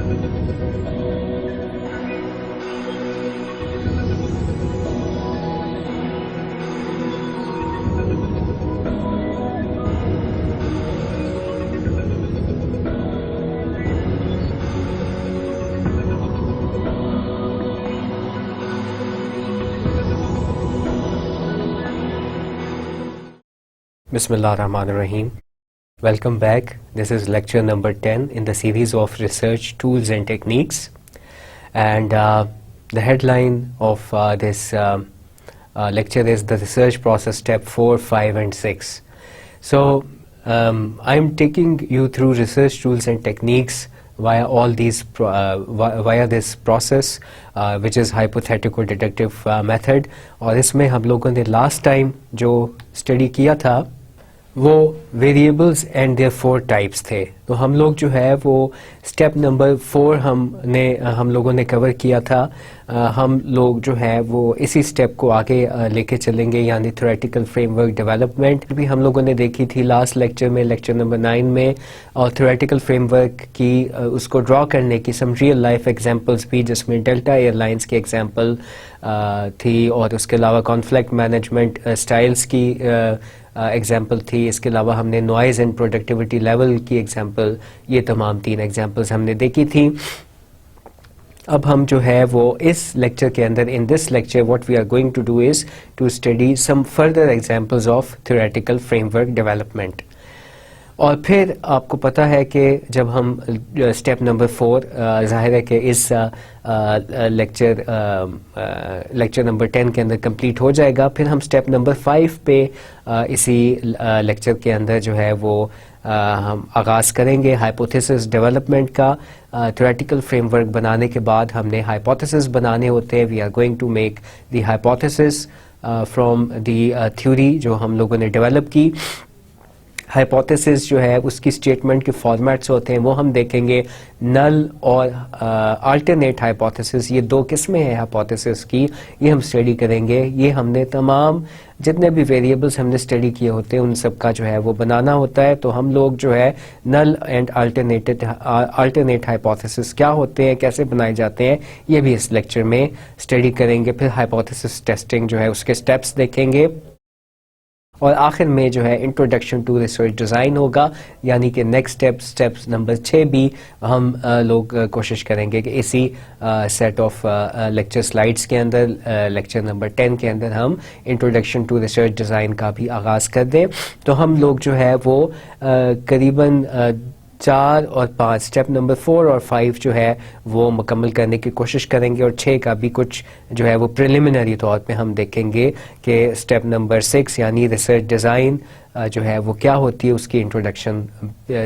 Bismillah ar-Rahman ar-Rahim. Welcome back. This is lecture number 10 in the series of research tools and techniques. And the headline of this lecture is the research process step 4, 5 and 6. So I'm taking you through research tools and techniques via all these via this process which is hypothetical deductive method. اور اس میں ہم لوگوں نے last time جو study کیا تھا وہ variables and their 4 types تھے. تو ہم لوگ جو ہے وہ اسٹیپ نمبر 4 ہم لوگوں نے کور کیا تھا. ہم لوگ جو ہے وہ اسی اسٹیپ کو آگے لے کے چلیں گے, یعنی تھیوریٹیکل فریم ورک ڈیولپمنٹ بھی ہم لوگوں نے دیکھی تھی لاسٹ لیکچر میں, لیکچر نمبر 9 میں. اور تھیوریٹیکل فریم ورک کی اس کو ڈرا کرنے کی سم ریئل لائف ایگزامپلس بھی, جس میں ڈیلٹا ایئر لائنس کی ایگزامپل تھی, اور اس کے علاوہ کانفلکٹ مینجمنٹ اسٹائلس کی ایگزامپل تھی. اس کے علاوہ ہم نے نوائز اینڈ پروڈکٹیوٹی لیول کی ایگزامپل, یہ تمام 3 ایگزامپلس ہم نے دیکھی تھیں. اب ہم جو ہے وہ اس لیکچر کے اندر, in this lecture what we are going to do is to study some further examples of theoretical framework development. اور پھر آپ کو پتہ ہے کہ جب ہم اسٹیپ نمبر 4 ظاہر ہے کہ اس لیکچر نمبر 10 کے اندر کمپلیٹ ہو جائے گا, پھر ہم اسٹیپ نمبر 5 پہ اسی لیکچر کے اندر جو ہے وہ ہم آغاز کریں گے ہائپوتھیسس ڈیولپمنٹ کا. تھیوریٹیکل فریم ورک بنانے کے بعد ہم نے ہائپوتھیسس بنانے ہوتے ہیں. We are going to make the hypothesis from the theory جو ہم لوگوں نے ڈیولپ کی. ہائپوتھیسس جو ہے اس کی اسٹیٹمنٹ کے فارمیٹس ہوتے ہیں, وہ ہم دیکھیں گے. نل اور آلٹرنیٹ ہائپوتھیسس, یہ 2 قسمیں ہیں ہائپوتھیسس کی, یہ ہم اسٹڈی کریں گے. یہ ہم نے تمام جتنے بھی ویریبلس ہم نے اسٹڈی کیے ہوتے ہیں ان سب کا جو ہے وہ بنانا ہوتا ہے. تو ہم لوگ جو ہے نل اینڈ آلٹرنیٹ ہائپوتھیسس کیا ہوتے ہیں, کیسے بنائے جاتے ہیں, یہ بھی اس لیکچر میں اسٹڈی کریں گے. پھر ہائپوتھیسس ٹیسٹنگ جو ہے اس کے اسٹیپس دیکھیں گے, اور آخر میں جو ہے انٹروڈکشن ٹو ریسرچ ڈیزائن ہوگا, یعنی کہ نیکسٹ اسٹیپ نمبر 6 بھی ہم لوگ کوشش کریں گے کہ اسی سیٹ آف لیکچر سلائیڈس کے اندر لیکچر نمبر 10 کے اندر ہم انٹروڈکشن ٹو ریسرچ ڈیزائن کا بھی آغاز کر دیں. تو ہم لوگ جو ہے وہ قریباً 4 اور 5 اسٹیپ نمبر 4 اور 5 جو ہے وہ مکمل کرنے کی کوشش کریں گے, اور 6 کا بھی کچھ جو ہے وہ پریلیمنری طور پہ ہم دیکھیں گے کہ اسٹیپ نمبر 6 یعنی ریسرچ ڈیزائن جو ہے وہ کیا ہوتی ہے, اس کی انٹروڈکشن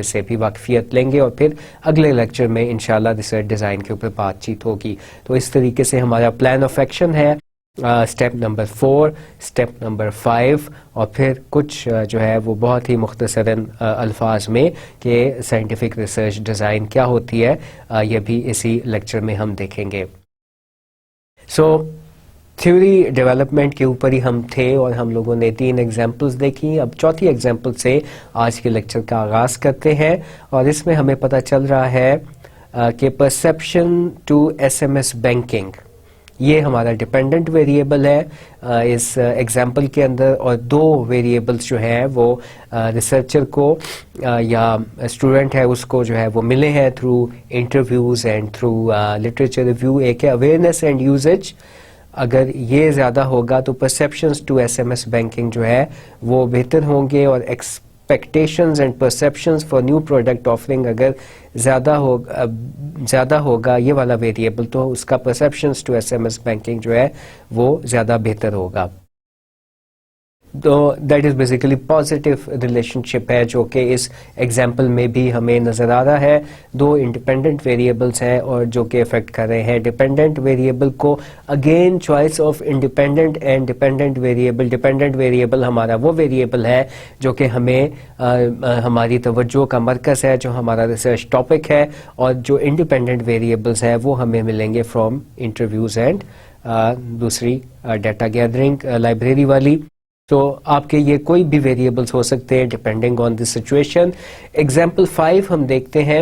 سے بھی واقفیت لیں گے. اور پھر اگلے لیکچر میں انشاءاللہ ریسرچ ڈیزائن کے اوپر بات چیت ہوگی. تو اس طریقے سے ہمارا پلان آف ایکشن ہے اسٹیپ نمبر 4, اسٹیپ نمبر 5, اور پھر کچھ جو ہے وہ بہت ہی مختصراً الفاظ میں کہ سائنٹیفک ریسرچ ڈیزائن کیا ہوتی ہے, یہ بھی اسی لیکچر میں ہم دیکھیں گے. سو تھیوری ڈیولپمنٹ کے اوپر ہی ہم تھے, اور ہم لوگوں نے 3 ایگزامپلس دیکھی. اب چوتھی ایگزامپل سے آج کے لیکچر کا آغاز کرتے ہیں, اور اس میں ہمیں پتہ چل رہا ہے کہ پرسیپشن ٹو SMS بینکنگ, یہ ہمارا ڈیپینڈنٹ ویریبل ہے اس ایگزامپل کے اندر. اور 2 ویریبلس جو ہیں وہ ریسرچر کو یا اسٹوڈنٹ ہے اس کو جو ہے وہ ملے ہیں through interviews and through literature review. ایک ہے اویئرنیس اینڈ یوزیج, اگر یہ زیادہ ہوگا تو پرسیپشنز ٹو SMS بینکنگ جو ہے وہ بہتر ہوں گے, اور expectations and perceptions for new product offering اگر زیادہ ہوگا یہ والا ویریبل, تو اس کا پرسیپشنز ٹو SMS بینکنگ جو ہے وہ زیادہ بہتر ہوگا. تو that is basically positive relationship ہے جو کہ اس ایگزامپل میں بھی ہمیں نظر آ رہا ہے. 2 انڈیپینڈنٹ ویریبلس ہیں اور جو کہ افیکٹ کر رہے ہیں ڈیپینڈنٹ ویریبل کو. Again choice of independent and dependent variable. Dependent variable ہمارا وہ ویریبل ہے جو کہ ہمیں ہماری توجہ کا مرکز ہے, جو ہمارا ریسرچ ٹاپک ہے, اور جو انڈیپینڈنٹ ویریبلس ہیں وہ ہمیں ملیں گے فرام انٹرویوز اینڈ دوسری ڈیٹا گیدرنگ لائبریری والی. تو آپ کے یہ کوئی بھی ویریبلس ہو سکتے ہیں depending on the situation. Example 5 ہم دیکھتے ہیں.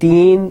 3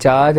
4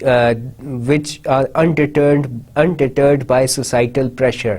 which are undeterred by societal pressure,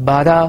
12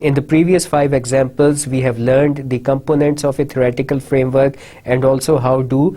In the previous 5 examples, we have learned the components of a theoretical framework and also how do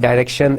direction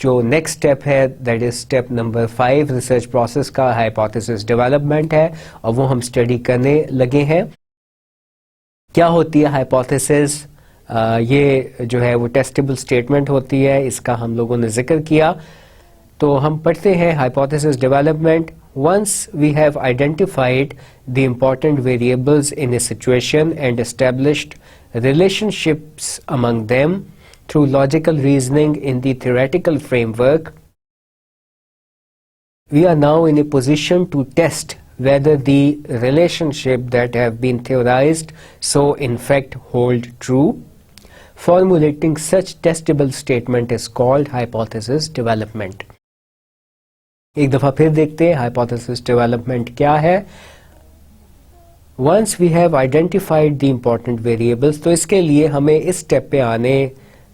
جو نیکسٹ اسٹیپ ہے that is step number 5 research process کا hypothesis development ہے اور وہ ہم study کرنے لگے ہیں. کیا ہوتی ہے ہائپوتھیسس؟ یہ جو ہے وہ ٹیسٹیبل اسٹیٹمنٹ ہوتی ہے، اس کا ہم لوگوں نے ذکر کیا. تو ہم پڑھتے ہیں hypothesis development. Once we have identified the important variables in a situation and established relationships among them through logical reasoning in the theoretical framework, we are now in a position to test whether the relationship that have been theorized so in fact hold true. Formulating such testable statement is called hypothesis development. ایک دفعہ پھر دیکھتے ہیں hypothesis development کیا ہے. Once we have identified the important variables, تو اس کے لیے ہمیں اس اسٹیپ پہ آنے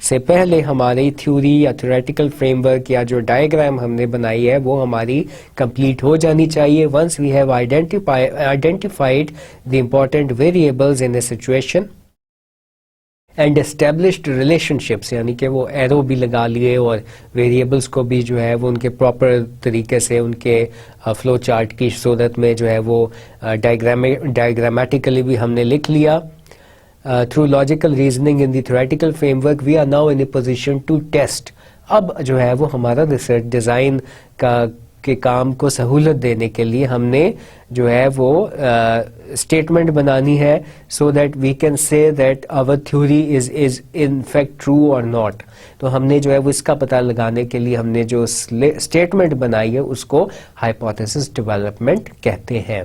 سے پہلے ہماری تھیوری یا تھیوریٹیکل فریم ورک یا جو ڈائیگرام ہم نے بنائی ہے وہ ہماری کمپلیٹ ہو جانی چاہیے. Once we have identified the important variables in a situation and established relationships, یعنی کہ وہ ایرو بھی لگا لیے اور ویریبلس کو بھی جو ہے وہ ان کے پراپر طریقے سے ان کے فلو چارٹ کی صورت میں جو ہے وہ ڈائیگرامیٹیکلی بھی ہم نے لکھ لیا. Through logical reasoning in the theoretical framework we are now in a position to test. اب جو ہے وہ ہمارا ریسرچ ڈیزائن کے کام کو سہولت دینے کے لیے ہم نے جو ہے وہ اسٹیٹمنٹ بنانی ہے so that we can say that our theory is in fact true or not. تو ہم نے جو ہے وہ اس کا پتہ لگانے کے لیے ہم نے جو اسٹیٹمنٹ بنائی ہے اس کو ہائپوتھیسس ڈیولپمنٹ کہتے ہیں.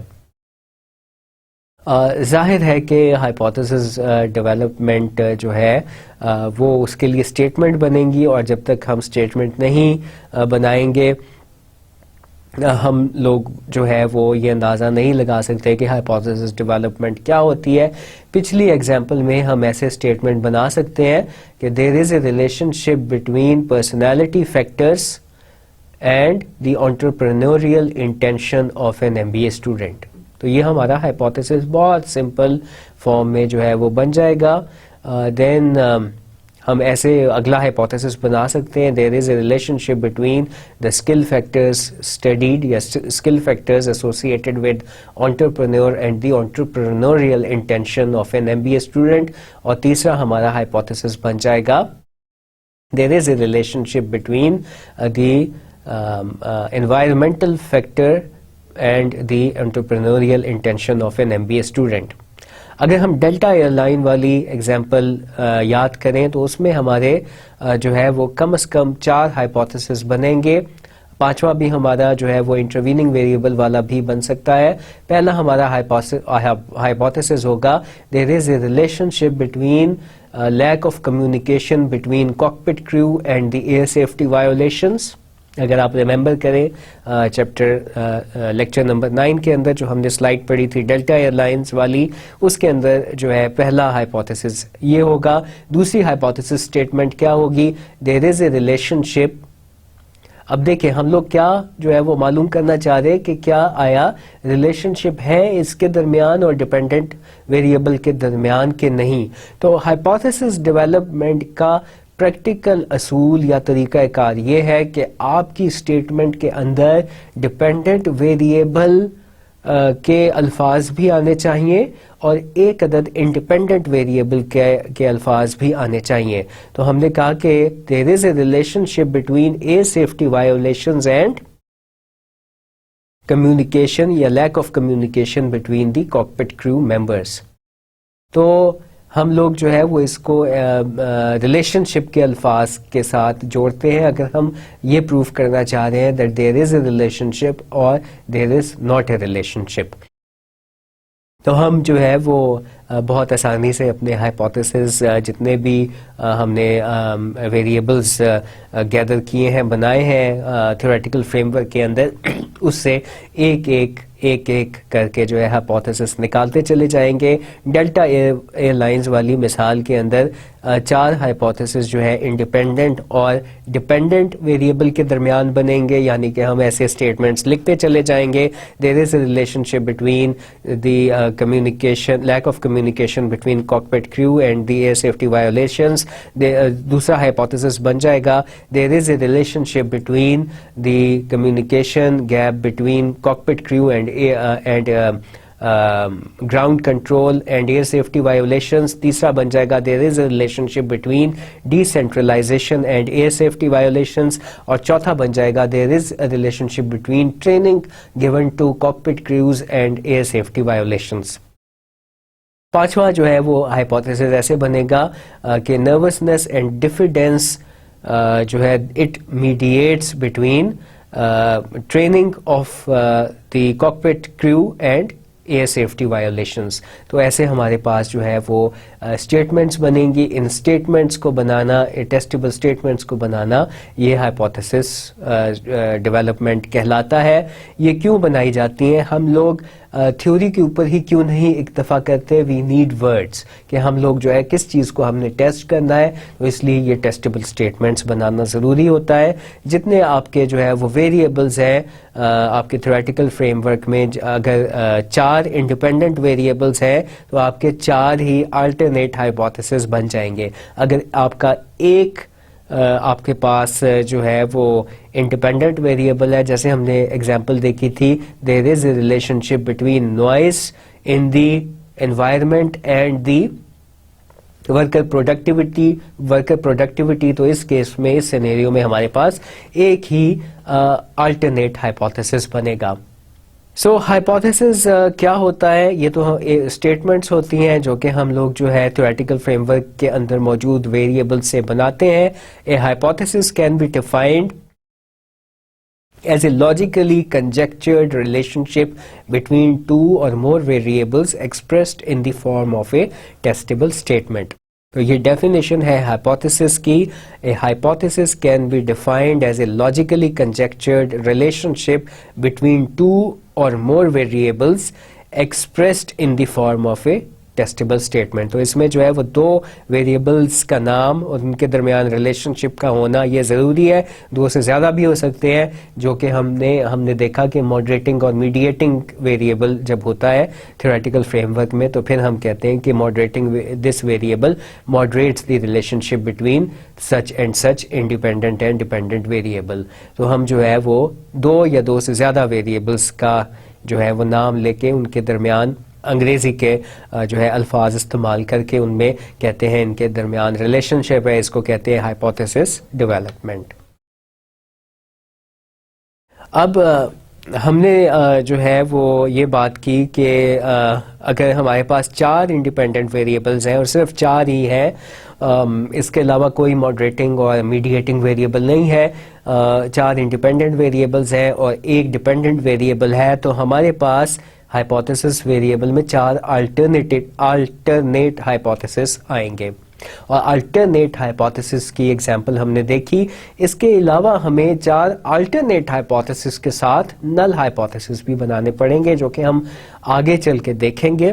ظاہر ہے کہ ہائپوتھیسس ڈیولپمنٹ جو ہے وہ اس کے لیے اسٹیٹمنٹ بنیں گی، اور جب تک ہم اسٹیٹمنٹ نہیں بنائیں گے ہم لوگ جو ہے وہ یہ اندازہ نہیں لگا سکتے کہ ہائپوتھیسس ڈیولپمنٹ کیا ہوتی ہے. پچھلی ایگزامپل میں ہم ایسے اسٹیٹمنٹ بنا سکتے ہیں کہ there is a relationship between personality factors and the entrepreneurial intention of an MBA student. تو یہ ہمارا ہائپوتھیسس بہت سمپل فارم میں جو ہے وہ بن جائے گا. دین ہم ایسے اگلا ہائپوتھیسس بنا سکتے ہیں there is a relationship between the skill factors studied یا skill factors associated with entrepreneur and the entrepreneurial intention of an MBA student. اور تیسرا ہمارا ہائپوتھیسس بن جائے گا there is a relationship between the environmental factor and the entrepreneurial intention of an MBA student. اگر ہم Delta airline والی example یاد کریں تو اس میں ہمارے جو ہے وہ کم از کم 4 ہائپوتھیسس بنیں گے. 5واں بھی ہمارا جو ہے وہ انٹرویننگ ویریبل والا بھی بن سکتا ہے. پہلا ہمارا ہائپوتھیسس ہوگا there is a relationship between lack of communication between cockpit crew and the air safety violations. اگر آپ ریممبر کریں لیکچر نمبر 9 کے اندر جو ہم نے سلائڈ پڑھی تھی ڈیلٹا ایئر لائنس والی، اس کے اندر جو ہے پہلا ہائپوتھیسس یہ ہوگا. دوسری ہائپوتھیسس اسٹیٹمنٹ کیا ہوگی دیر از اے ریلیشن شپ. اب دیکھیں ہم لوگ کیا جو ہے وہ معلوم کرنا چاہ رہے کہ کیا آیا ریلیشن شپ ہے اس کے درمیان اور ڈیپینڈنٹ ویریبل کے درمیان کے نہیں. تو ہائپوتھیسس ڈیولپمنٹ کا پریکٹیکل اصول یا طریقہ کار یہ ہے کہ آپ کی اسٹیٹمنٹ کے اندر ڈپینڈنٹ ویریبل کے الفاظ بھی آنے چاہیے اور ایک عدد انڈیپینڈنٹ ویریبل کے الفاظ بھی آنے چاہیے. تو ہم نے کہا کہ there is a relationship between air safety violations and communication یا lack of communication between the cockpit crew members. تو ہم لوگ جو ہے وہ اس کو ریلیشن شپ کے الفاظ کے ساتھ جوڑتے ہیں اگر ہم یہ پروف کرنا چاہ رہے ہیں that there is a relation شپ اور دیر از ناٹ اے ریلیشن شپ. تو ہم جو ہے وہ بہت آسانی سے اپنے ہائپوتھیسز جتنے بھی ہم نے ویریبلز گیدر کیے ہیں بنائے ہیں تھیوریٹیکل فریم ورک کے اندر اس سے ایک ایک ایک کر کے جو ہے ہائپوتھیسس نکالتے چلے جائیں گے. ڈیلٹا ایئر لائنز والی مثال کے اندر 4 ہائپوتھیسس جو ہے انڈیپینڈنٹ اور ڈیپینڈنٹ ویریبل کے درمیان بنیں گے, یعنی کہ ہم ایسے اسٹیٹمنٹس لکھتے چلے جائیں گے. There is a relationship between the communication, lack of communication between cockpit crew and the air safety violations. دوسرا ہائپوتھیسس بن جائے گا there is a relationship between the communication gap between cockpit crew and ground control and air safety violations. تیسرا بن جائے گا there is a relationship between decentralization and air safety violations. اور چوتھا بن جائے گا there is a relationship between training given to cockpit crews and air safety violations. پانچواں جو ہے وہ hypothesis ایسے بنے گا کہ nervousness and diffidence جو ہے it mediates between training of the cockpit crew and air safety violations. تو ایسے ہمارے پاس جو ہے وہ اسٹیٹمنٹس بنیں گی. ان اسٹیٹمنٹس کو بنانا, ٹیسٹیبل اسٹیٹمنٹس کو بنانا, یہ ہائپوتھیسس ڈیولپمنٹ کہلاتا ہے. یہ کیوں بنائی جاتی ہیں؟ ہم لوگ تھیوری کے اوپر ہی کیوں نہیں اکتفا کرتے؟ وی نیڈ ورڈس, کہ ہم لوگ جو ہے کس چیز کو ہم نے ٹیسٹ کرنا ہے, تو اس لیے یہ ٹیسٹیبل اسٹیٹمنٹس بنانا ضروری ہوتا ہے. جتنے آپ کے جو ہے وہ ویریبلز ہیں آپ کے تھیوریٹیکل فریم ورک میں, اگر 4 انڈیپینڈنٹ ویریبلز ہیں تو آپ کے 4 ہی آلٹرنیٹ ہائپوتھیسس بن جائیں گے. اگر آپ کا ایک آپ کے پاس جو ہے وہ انڈیپینڈنٹ ویریبل ہے, جیسے ہم نے ایگزامپل دیکھی تھی, there is a relationship between noise in the environment and the worker productivity, تو اس کیس میں, اس سینیریو میں ہمارے پاس ایک ہی آلٹرنیٹ ہائپوتھیسس بنے گا. سو ہائپوتھیسس کیا ہوتا ہے؟ یہ تو اسٹیٹمنٹس ہوتی ہیں جو کہ ہم لوگ جو ہے تھیوریٹیکل فریم ورک کے اندر موجود ویریبل سے بناتے ہیں. A hypothesis can be defined as a logically conjectured relationship between 2 or more variables expressed in the form of a testable statement. تو یہ ڈیفینیشن ہے ہائپوتھیسس کی. A hypothesis can be defined as a logically conjectured relationship between 2 or more variables expressed in the form of a testable statement. تو اس میں جو ہے وہ 2 variables کا نام اور ان کے درمیان ریلیشن شپ کا ہونا یہ ضروری ہے. 2 سے زیادہ بھی ہو سکتے ہیں, جو کہ ہم نے دیکھا کہ ماڈریٹنگ اور میڈیٹنگ ویریبل جب ہوتا ہے تھیوریٹیکل فریم ورک میں, تو پھر ہم کہتے ہیں کہ moderating this variable moderates the relationship between such and such independent and dependent variable. تو ہم جو ہے وہ 2 یا 2 سے زیادہ ویریبلس کا جو ہے وہ نام لے کے ان کے درمیان انگریزی کے جو ہے الفاظ استعمال کر کے ان میں کہتے ہیں ان کے درمیان ریلیشن شپ ہے, اس کو کہتے ہیں ہائپوتھیسس ڈیولپمنٹ. اب ہم نے جو ہے وہ یہ بات کی کہ اگر ہمارے پاس 4 انڈیپینڈنٹ ویریبلز ہیں اور صرف 4 ہی ہیں, اس کے علاوہ کوئی ماڈریٹنگ اور میڈیٹنگ ویریبل نہیں ہے, 4 انڈیپینڈنٹ ویریبلز ہیں اور ایک ڈیپینڈنٹ ویریبل ہے, تو ہمارے پاس ہائپوتھیسس ویریبل میں 4 آلٹرنیٹ ہائپوتھیسس آئیں گے. اور آلٹرنیٹ ہائپوتھیسس کی ایگزامپل ہم نے دیکھی. اس کے علاوہ ہمیں 4 آلٹرنیٹ ہائپوتھیسس کے ساتھ نل ہائپوتھیسس بھی بنانے پڑیں گے, جو کہ ہم آگے چل کے دیکھیں گے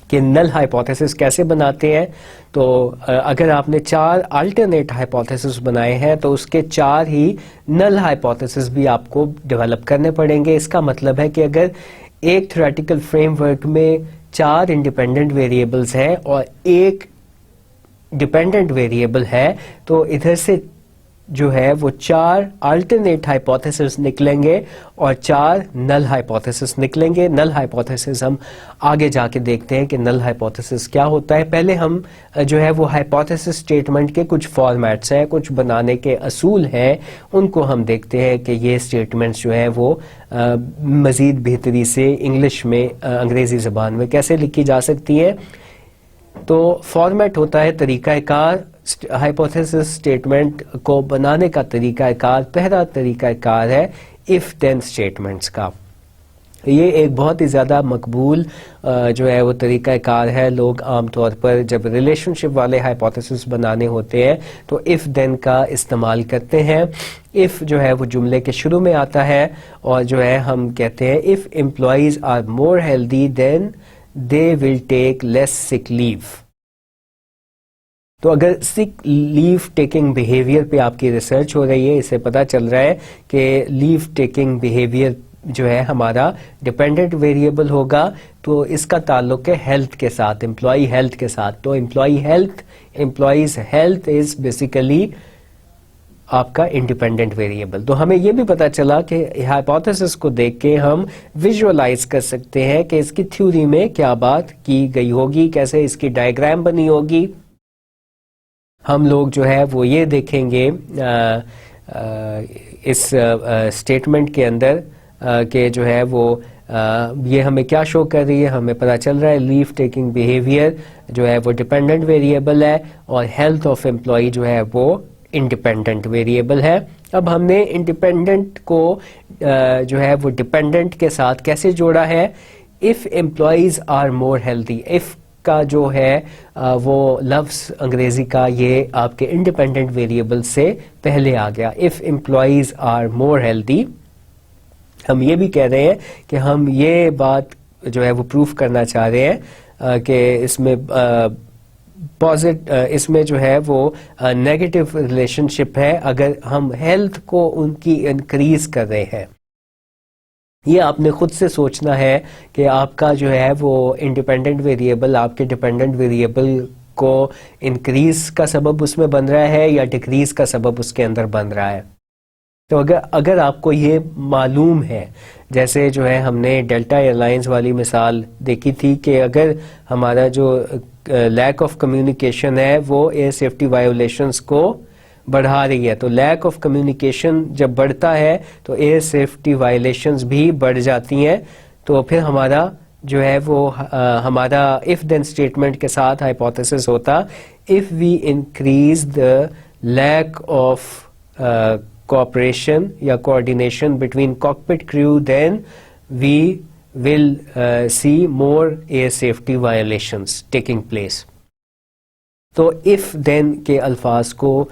کہ نل ہائپوتھیسس کیسے بناتے ہیں. تو اگر آپ نے 4 آلٹرنیٹ ہائپوتھیسس بنائے ہیں تو اس کے 4 ہی نل ہائپوتھیسس بھی آپ کو ڈیولپ کرنے پڑیں گے. اس کا مطلب ہے کہ اگر ایک تھیوریٹیکل فریم ورک میں 4 انڈیپینڈنٹ ویریبلز ہیں اور ایک ڈیپینڈنٹ ویریبل ہے, تو ادھر سے جو ہے وہ 4 آلٹرنیٹ ہائپوتھیسس نکلیں گے اور 4 نل ہائپوتھیسس نکلیں گے. نل ہائپوتھیسس ہم آگے جا کے دیکھتے ہیں کہ نل ہائپوتھیسس کیا ہوتا ہے. پہلے ہم جو ہے وہ ہائپوتھیسس اسٹیٹمنٹ کے کچھ فارمیٹس ہیں, کچھ بنانے کے اصول ہیں, ان کو ہم دیکھتے ہیں کہ یہ اسٹیٹمنٹس جو ہیں وہ مزید بہتری سے انگلش میں, انگریزی زبان میں کیسے لکھی جا سکتی ہیں. تو فارمیٹ ہوتا ہے طریقہ کار. ہائپوتھیسس اسٹیٹمنٹ کو بنانے کا طریقہ کار, پہلا طریقہ کار ہے if then اسٹیٹمنٹس کا. یہ ایک بہت ہی زیادہ مقبول جو ہے وہ طریقہ کار ہے. لوگ عام طور پر جب ریلیشن شپ والے ہائپوتھیسس بنانے ہوتے ہیں تو اف دین کا استعمال کرتے ہیں. اف جو ہے وہ جملے کے شروع میں آتا ہے اور جو ہے ہم کہتے ہیں if employees are more healthy then they will take less sick leave. تو اگر سک لیو ٹیکنگ بیہیویئر پہ آپ کی ریسرچ ہو رہی ہے, اس سے پتہ چل رہا ہے کہ لیو ٹیکنگ بیہیویئر جو ہے ہمارا ڈپینڈنٹ ویریبل ہوگا, تو اس کا تعلق ہے ہیلتھ کے ساتھ, امپلائی ہیلتھ کے ساتھ. تو امپلائیز ہیلتھ از بیسیکلی آپ کا انڈیپینڈنٹ ویریبل. تو ہمیں یہ بھی پتا چلا کہ ہائپوتھیسس کو دیکھ کے ہم ویژولائز کر سکتے ہیں کہ اس کی تھیوری میں کیا بات کی گئی ہوگی, کیسے اس کی ڈائیگرام بنی ہوگی. ہم لوگ جو ہے وہ یہ دیکھیں گے اس اسٹیٹمنٹ کے اندر کہ جو ہے وہ یہ ہمیں کیا شو کر رہی ہے. ہمیں پتہ چل رہا ہے لیو ٹیکنگ بیہیویئر جو ہے وہ ڈیپینڈنٹ ویریبل ہے اور ہیلتھ آف امپلائی جو ہے وہ انڈیپینڈنٹ ویریبل ہے. اب ہم نے انڈیپینڈنٹ کو جو ہے وہ ڈیپینڈنٹ کے ساتھ کیسے جوڑا ہے. If employees are more healthy, if کا جو ہے وہ لفظ انگریزی کا یہ آپ کے انڈیپینڈنٹ ویریبل سے پہلے آ گیا. If employees are more healthy, ہم یہ بھی کہہ رہے ہیں کہ ہم یہ بات جو ہے وہ پروف کرنا چاہ رہے ہیں کہ اس میں جو ہے وہ نیگیٹو ریلیشن شپ ہے اگر ہم ہیلتھ کو ان کی انکریز کر رہے ہیں. یہ آپ نے خود سے سوچنا ہے کہ آپ کا جو ہے وہ انڈیپینڈنٹ ویریبل آپ کے ڈیپینڈنٹ ویریبل کو انکریز کا سبب اس میں بن رہا ہے یا ڈیکریز کا سبب اس کے اندر بن رہا ہے. تو اگر آپ کو یہ معلوم ہے, جیسے جو ہے ہم نے ڈیلٹا ایئر لائنز والی مثال دیکھی تھی کہ اگر ہمارا جو لیک آف کمیونیکیشن ہے وہ ایئر سیفٹی وائیولیشنز کو بڑھا رہی ہے, تو لیک آف کمیونیکیشن جب بڑھتا ہے تو ایئر سیفٹی وائلیشنز بھی بڑھ جاتی ہیں. تو پھر ہمارا جو ہے وہ ہمارا اف دین اسٹیٹمنٹ کے ساتھ ہائپوتھیسس ہوتا if we increase the lack of cooperation یا coordination between cockpit crew then we will see more air safety violations taking place. تو اف دین کے الفاظ کو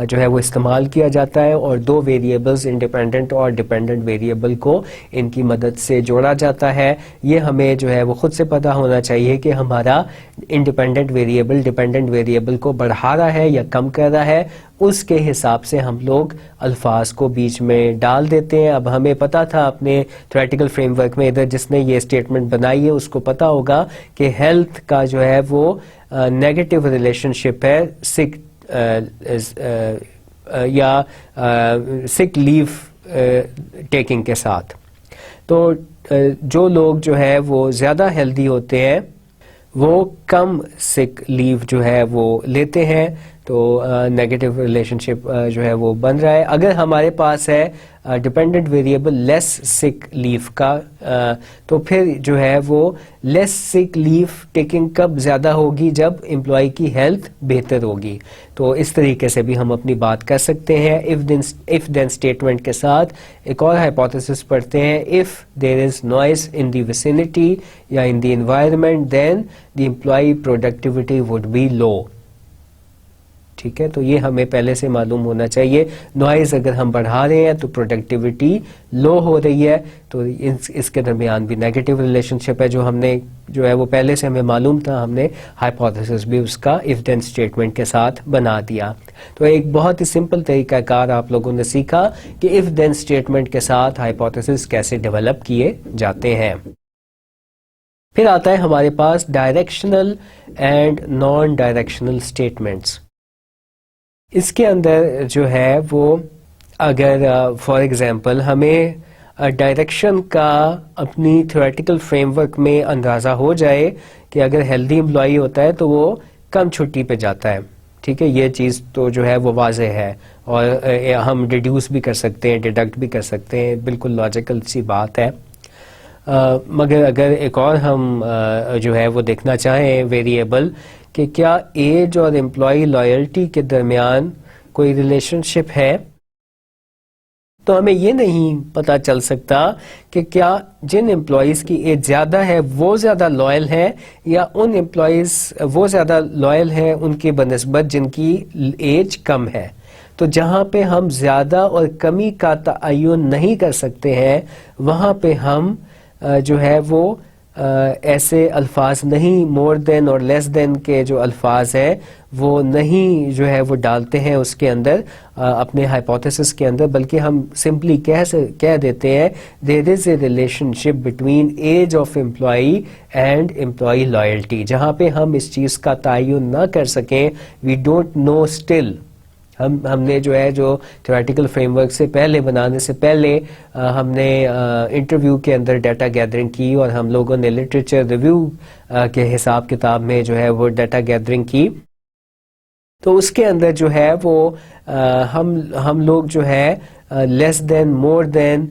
جو ہے وہ استعمال کیا جاتا ہے اور دو ویریبلز انڈیپینڈنٹ اور ڈیپینڈنٹ ویریبل کو ان کی مدد سے جوڑا جاتا ہے. یہ ہمیں جو ہے وہ خود سے پتہ ہونا چاہیے کہ ہمارا انڈیپینڈنٹ ویریبل ڈیپینڈنٹ ویریبل کو بڑھا رہا ہے یا کم کر رہا ہے. اس کے حساب سے ہم لوگ الفاظ کو بیچ میں ڈال دیتے ہیں. اب ہمیں پتا تھا اپنے تھیوریٹیکل فریم ورک میں, ادھر جس نے یہ اسٹیٹمنٹ بنائی ہے اس کو پتا ہوگا کہ ہیلتھ کا جو ہے وہ نیگیٹو ریلیشن شپ ہے سک یا سک لیو ٹیکنگ کے ساتھ. تو جو لوگ جو ہے وہ زیادہ ہیلدی ہوتے ہیں وہ کم سک لیو جو ہے وہ لیتے ہیں, تو نیگیٹو ریلیشن شپ جو ہے وہ بن رہا ہے. اگر ہمارے پاس ہے ڈیپینڈنٹ ویریبل لیس سک لیو کا, تو پھر جو ہے وہ لیس سک لیو ٹیکنگ کب زیادہ ہوگی, جب امپلائی کی ہیلتھ بہتر ہوگی. تو اس طریقے سے بھی ہم اپنی بات کر سکتے ہیں. اف دین اسٹیٹمنٹ کے ساتھ ایک اور ہائپوتھیسس پڑھتے ہیں, if there is noise in the vicinity یا in the environment then the employee productivity would be low. ٹھیک ہے, تو یہ ہمیں پہلے سے معلوم ہونا چاہیے. نوائز اگر ہم بڑھا رہے ہیں تو پروڈکٹیوٹی لو ہو رہی ہے, تو اس کے درمیان بھی نیگیٹو ریلیشن شپ ہے جو ہم نے جو ہے وہ پہلے سے ہمیں معلوم تھا, ہم نے ہائپوتھیسس بھی اس کا اف دین اسٹیٹمنٹ کے ساتھ بنا دیا. تو ایک بہت ہی سمپل طریقہ کار آپ لوگوں نے سیکھا کہ اف دین اسٹیٹمنٹ کے ساتھ ہائپوتھیسس کیسے ڈیولپ کیے جاتے ہیں. پھر آتا ہے ہمارے پاس directional and non directional statements. اس کے اندر جو ہے وہ اگر فار ایگزامپل ہمیں ڈائریکشن کا اپنی تھیوریٹیکل فریم ورک میں اندازہ ہو جائے کہ اگر ہیلدی امپلائی ہوتا ہے تو وہ کم چھٹی پہ جاتا ہے. ٹھیک ہے, یہ چیز تو جو ہے وہ واضح ہے اور ہم ڈیڈیوس بھی کر سکتے ہیں, ڈیڈکٹ بھی کر سکتے ہیں, بالکل لاجیکل سی بات ہے. مگر اگر ایک اور ہم جو ہے وہ دیکھنا چاہیں ویریبل کہ کیا ایج اور امپلائی لائلٹی کے درمیان کوئی ریلیشن شپ ہے, تو ہمیں یہ نہیں پتا چل سکتا کہ کیا جن امپلائیز کی ایج زیادہ ہے وہ زیادہ لائل ہے یا ان امپلائیز وہ زیادہ لائل ہیں ان کی بنسبت جن کی ایج کم ہے. تو جہاں پہ ہم زیادہ اور کمی کا تعین نہیں کر سکتے ہیں وہاں پہ ہم جو ہے وہ ایسے الفاظ نہیں، مور دین اور لیس دین کے جو الفاظ ہیں وہ نہیں جو ہے وہ ڈالتے ہیں اس کے اندر اپنے ہائپوتھیسس کے اندر، بلکہ ہم سمپلی کہہ دیتے ہیں there is a relationship between age of employee and employee loyalty. جہاں پہ ہم اس چیز کا تعین نہ کر سکیں، وی ڈونٹ نو اسٹل، ہم نے جو ہے جو تھیوریٹیکل فریم ورک سے پہلے بنانے سے پہلے ہم نے انٹرویو کے اندر ڈیٹا گیدرنگ کی اور ہم لوگوں نے لٹریچر ریویو کے حساب کتاب میں جو ہے وہ ڈیٹا گیدرنگ کی. تو اس کے اندر جو ہے وہ ہم لوگ جو ہے لیس دین، مور دین،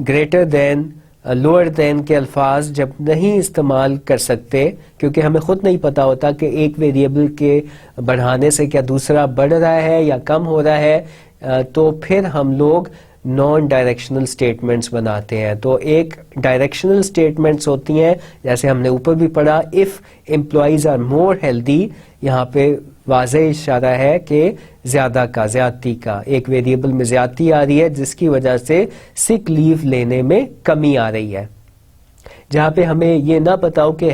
گریٹر دین، لوور دین کے الفاظ جب نہیں استعمال کر سکتے کیونکہ ہمیں خود نہیں پتا ہوتا کہ ایک ویریبل کے بڑھانے سے کیا دوسرا بڑھ رہا ہے یا کم ہو رہا ہے، تو پھر ہم لوگ نان ڈائریکشنل سٹیٹمنٹس بناتے ہیں. تو ایک ڈائریکشنل سٹیٹمنٹس ہوتی ہیں جیسے ہم نے اوپر بھی پڑھا، if employees are more healthy, یہاں پہ واضح اشارہ ہے کہ زیادتی کا ایک ویریبل میں زیادتی آ رہی ہے جس کی وجہ سے سک لیو لینے میں کمی آ رہی ہے. جہاں پہ ہمیں یہ نہ پتا ہو کہ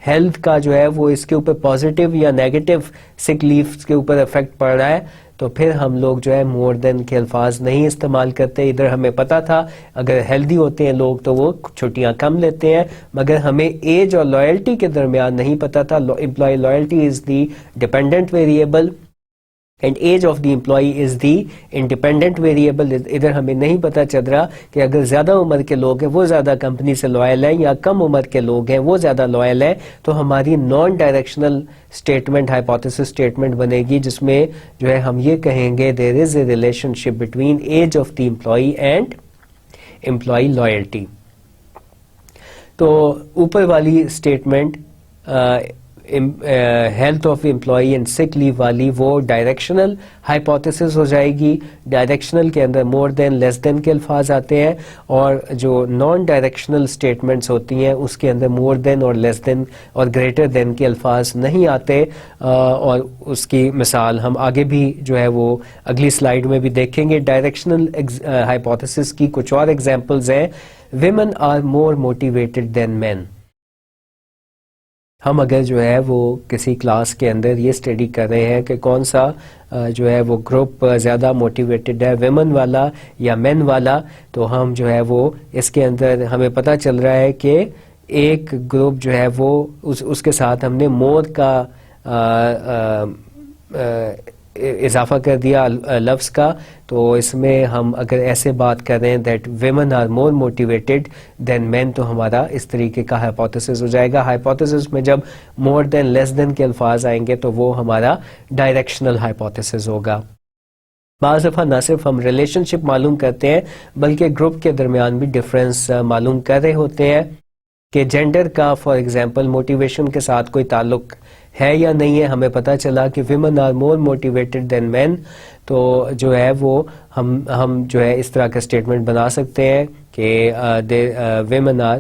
ہیلتھ کا جو ہے وہ اس کے اوپر پازیٹیو یا نیگیٹو سک لیو کے اوپر افیکٹ پڑ رہا ہے، تو پھر ہم لوگ جو ہے مور دین کے الفاظ نہیں استعمال کرتے. ادھر ہمیں پتا تھا اگر ہیلدی ہوتے ہیں لوگ تو وہ چھٹیاں کم لیتے ہیں، مگر ہمیں ایج اور لائلٹی کے درمیان نہیں پتا تھا. Employee loyalty is the dependent variable and age of the employee is the independent variable. ادھر ہمیں نہیں پتا چل رہا کہ اگر زیادہ عمر کے لوگ ہیں وہ زیادہ کمپنی سے لوائل ہیں یا کم عمر کے لوگ ہیں وہ زیادہ لوائل ہیں. تو ہماری naan directional statement hypothesis statement بنے گی جس میں جو ہے ہم یہ کہیں گے there is a relationship between age of the employee and employee loyalty. تو اوپر والی statement health of employee and sick leave والی وہ ڈائریکشنل ہائپوتھیسس ہو جائے گی. ڈائریکشنل کے اندر مور دین، لیس دین کے الفاظ آتے ہیں، اور جو نان ڈائریکشنل اسٹیٹمنٹس ہوتی ہیں اس کے اندر مور دین اور لیس دین اور گریٹر دین کے الفاظ نہیں آتے. اور اس کی مثال ہم آگے بھی جو ہے وہ اگلی سلائیڈ میں بھی دیکھیں گے. ڈائریکشنل ہائپوتھیسس کی کچھ اور ایگزامپلز ہیں. Women are more motivated than مین. ہم اگر جو ہے وہ کسی کلاس کے اندر یہ اسٹڈی کر رہے ہیں کہ کون سا جو ہے وہ گروپ زیادہ موٹیویٹڈ ہے، ویمن والا یا مین والا، تو ہم جو ہے وہ اس کے اندر ہمیں پتہ چل رہا ہے کہ ایک گروپ جو ہے وہ اس کے ساتھ ہم نے مور کا اضافہ کر دیا لفظ کا. تو اس میں ہم اگر ایسے بات کر رہے ہیں that women are more motivated than men, تو ہمارا اس طریقے کا ہائپوتھیسس ہو جائے گا. ہائپوتھیسس میں جب مور دین، لیس دین کے الفاظ آئیں گے تو وہ ہمارا ڈائریکشنل ہائپوتھیسس ہوگا. بعض دفعہ نہ صرف ہم ریلیشن شپ معلوم کرتے ہیں بلکہ گروپ کے درمیان بھی ڈفرینس معلوم کر رہے ہوتے ہیں کہ جینڈر کا فار ایگزامپل موٹیویشن کے ساتھ کوئی تعلق ہے یا نہیں ہے. ہمیں پتہ چلا کہ women are more motivated than men, تو جو ہے وہ ہم جو ہے اس طرح کا اسٹیٹمنٹ بنا سکتے ہیں کہ women are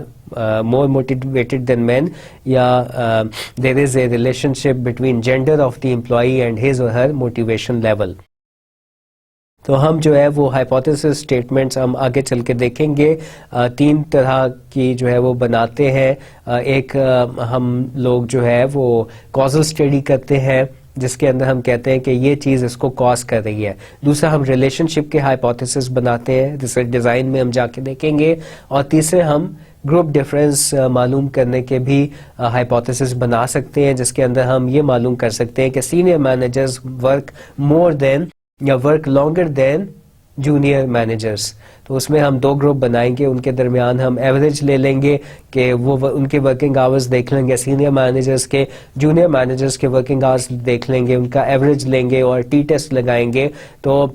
more motivated than men, یا there is a relationship between gender of the employee and his or her motivation level. تو ہم جو ہے وہ ہائپوتھیسس اسٹیٹمنٹس ہم آگے چل کے دیکھیں گے. 3 طرح کی جو ہے وہ بناتے ہیں. ایک ہم لوگ جو ہے وہ کازل اسٹڈی کرتے ہیں جس کے اندر ہم کہتے ہیں کہ یہ چیز اس کو کاز کر رہی ہے. دوسرا ہم ریلیشن شپ کے ہائپوتھیسس بناتے ہیں، ریسرچ ڈیزائن میں ہم جا کے دیکھیں گے. اور تیسرے ہم گروپ ڈفرینس معلوم کرنے کے بھی ہائپوتھیسس بنا سکتے ہیں جس کے اندر ہم یہ معلوم کر سکتے ہیں کہ سینئر مینیجرز ورک مور دین یا work longer than junior managers. تو اس میں ہم 2 گروپ بنائیں گے، ان کے درمیان ہم ایوریج لے لیں گے کہ وہ ان کے ورکنگ آورز دیکھ لیں گے سینئر مینیجرز کے، جونیئر مینیجرز کے ورکنگ آورز دیکھ لیں گے، ان کا ایوریج لیں گے اور ٹی ٹیسٹ لگائیں گے. تو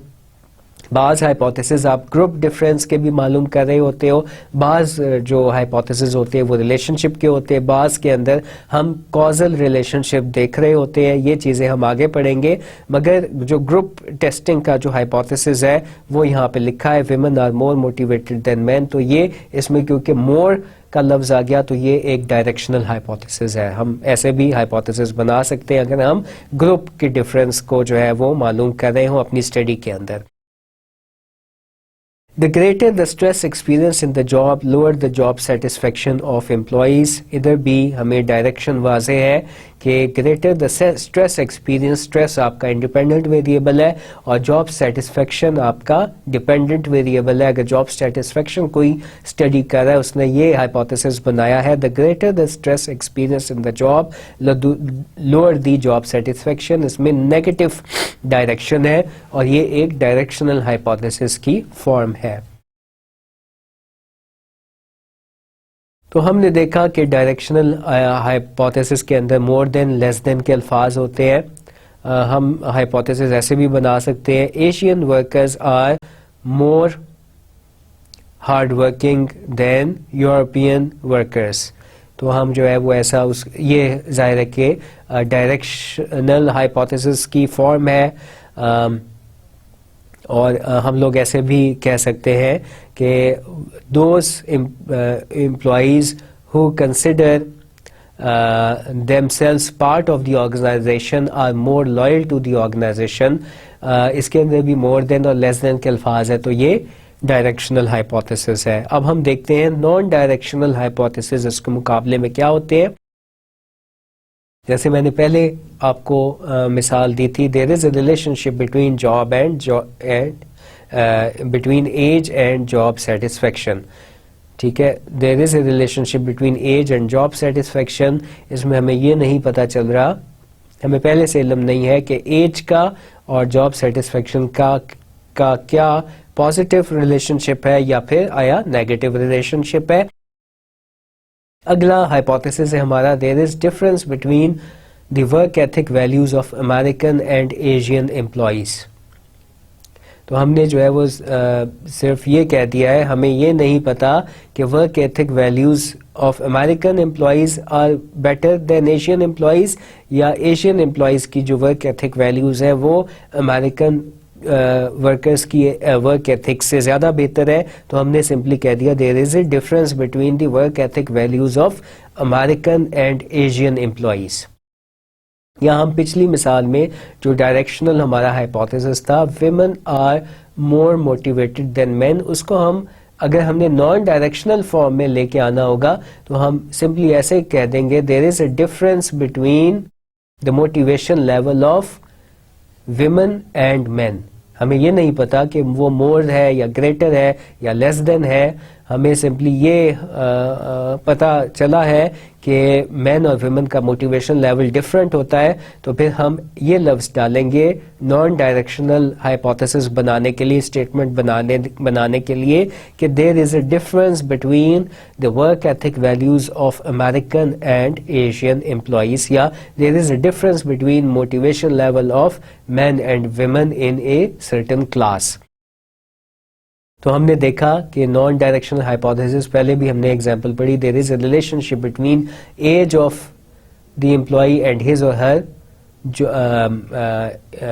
بعض ہائپوتھیسز آپ گروپ ڈفرینس کے بھی معلوم کر رہے ہوتے ہو, بعض جو ہائپوتھیسز ہوتے ہیں وہ ریلیشن شپ کے ہوتے ہیں, بعض کے اندر ہم کازل ریلیشن شپ دیکھ رہے ہوتے ہیں. یہ چیزیں ہم آگے پڑھیں گے, مگر جو گروپ ٹیسٹنگ کا جو ہائپوتھیسز ہے وہ یہاں پہ لکھا ہے women are more motivated than men. تو یہ اس میں کیونکہ مور کا لفظ آ گیا تو یہ ایک ڈائریکشنل ہائپوتھیسز ہے. ہم ایسے بھی ہائپوتھیسز بنا سکتے ہیں اگر ہم گروپ کے ڈفرینس کو جو ہے وہ معلوم کر رہے ہوں اپنی اسٹڈی کے اندر. The greater the stress experience in the job, lower the job satisfaction of employees. ادھر بھی ہمیں ڈائریکشن واضح ہے کہ greater the stress experience, stress آپ کا انڈیپینڈنٹ ویریبل ہے اور job satisfaction آپ کا ڈیپینڈنٹ ویریبل ہے. اگر job satisfaction کوئی اسٹڈی کر رہا ہے, اس نے یہ hypothesis بنایا ہے the greater the stress experience in the job, lower the job satisfaction. اس میں نیگیٹو ڈائریکشن ہے اور یہ ایک ڈائریکشنل hypothesis کی فارم ہے. تو ہم نے دیکھا کہ ڈائریکشنل ہائپوتھیسس کے اندر مور دین لیس دین کے الفاظ ہوتے ہیں. ہم ہائپوتھیسس ایسے بھی بنا سکتے ہیں Asian workers are more hard working than European workers. تو ہم جو ہے وہ ایسا یہ ظاہر ہے کہ ڈائریکشنل ہائپوتھیسس کی فارم ہے. اور ہم لوگ ایسے بھی کہہ سکتے ہیں کہ those employees who consider themselves part of the organization are more loyal to the organization. اس کے اندر بھی more than اور less than کے الفاظ ہے, تو یہ ڈائریکشنل ہائپوتھیسس ہے. اب ہم دیکھتے ہیں نان ڈائریکشنل ہائپوتھیسس اس کے مقابلے میں کیا ہوتے ہیں. جیسے میں نے پہلے آپ کو مثال دی تھی, there is a relationship between job and between age and job satisfaction. ٹھیک ہے, there is a relationship between age and job satisfaction. اس میں ہمیں یہ نہیں پتا چل رہا, ہمیں پہلے سے علم نہیں ہے کہ ایج کا اور جاب سیٹسفیکشن کا کیا پازیٹیو ریلیشن شپ ہے یا پھر آیا نیگیٹو ریلیشن شپ ہے. اگلا ہائپوتھیسس ہے ہمارا, there is difference between the work ethic values of American and Asian employees. تو ہم نے جو ہے وہ صرف یہ کہہ دیا ہے, ہمیں یہ نہیں پتا کہ work ethic values of American employees are better than Asian employees, یا ایشین امپلائیز کی جو ورک ایتھک ویلیوز ہیں وہ امریکن ورکرز کی ورک ایتھک سے زیادہ بہتر ہے. تو ہم نے سمپلی کہہ دیا there is a difference between the work ethic values of American and Asian employees. یا ہم پچھلی مثال میں جو ڈائریکشنل ہمارا ہائپوتھیسس تھا women are more motivated than مین, اس کو ہم اگر ہم نے نان ڈائریکشنل فارم میں لے کے آنا ہوگا تو ہم سمپلی ایسے کہہ دیں گے there is a difference between the motivation level of women and men. ہمیں یہ نہیں پتا کہ وہ مور ہے یا گریٹر ہے یا لیس دین ہے, ہمیں سمپلی یہ پتا چلا ہے کہ مین اور ویمن کا موٹیویشن لیول ڈفرینٹ ہوتا ہے. تو پھر ہم یہ لفظ ڈالیں گے نان ڈائریکشنل ہائپوتھیسس بنانے کے لیے, اسٹیٹمنٹ بنانے کے لیے کہ there is a difference between the work ethic values of American and Asian employees, یا there is a difference between motivation level of men and women in a certain class. تو ہم نے دیکھا کہ نان ڈائریکشنل ہائپوتھیسس پہلے بھی ہم نے ایگزامپل پڑھی, there is a relationship between age of the employee and his اور ہر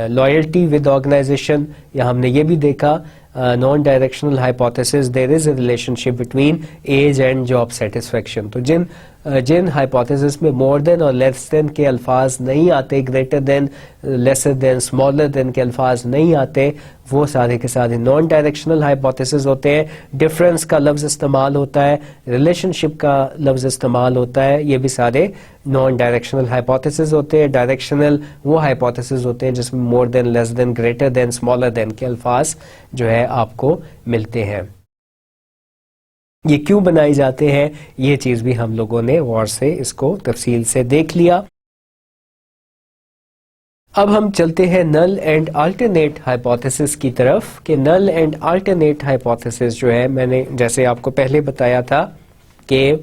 لائلٹی ود آرگنائزیشن. یا ہم نے یہ بھی دیکھا non directional hypothesis there is a relationship between age and job satisfaction. تو جن ہائپوتھیسس میں مور دین اور لیس دین کے الفاظ نہیں آتے, greater than, lesser than, smaller than کے الفاظ نہیں آتے, وہ سارے کے سارے نان ڈائریکشنل ہائپوتھیسس ہوتے ہیں. ڈفرینس کا لفظ استعمال ہوتا ہے, ریلیشن شپ کا لفظ استعمال ہوتا ہے, یہ بھی سارے نان ڈائریکشنل ہائپوتھیسس ہوتے ہیں. ڈائریکشنل وہ ہائپوتھیسس ہوتے ہیں جس میں مور دین, لیس دین, گریٹر دین, اسمالر دین کے الفاظ جو ہے آپ کو ملتے ہیں. یہ کیوں بنائی جاتے ہیں یہ چیز بھی ہم لوگوں نے غور سے اس کو تفصیل سے دیکھ لیا. اب ہم چلتے ہیں نل اینڈ آلٹرنیٹ ہائپوتھیسس کی طرف کہ نل اینڈ آلٹرنیٹ ہائپوتھیسس جو ہے, میں نے جیسے آپ کو پہلے بتایا تھا کہ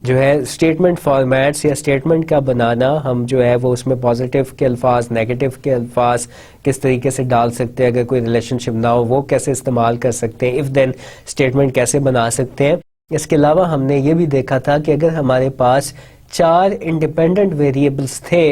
جو ہے اسٹیٹمنٹ فارمیٹس یا اسٹیٹمنٹ کا بنانا، ہم جو ہے وہ اس میں پازیٹیو کے الفاظ، نیگیٹو کے الفاظ کس طریقے سے ڈال سکتے ہیں، اگر کوئی ریلیشن شپ نہ ہو وہ کیسے استعمال کر سکتے ہیں، اف دین اسٹیٹمنٹ کیسے بنا سکتے ہیں. اس کے علاوہ ہم نے یہ بھی دیکھا تھا کہ اگر ہمارے پاس 4 انڈیپینڈنٹ ویریبلس تھے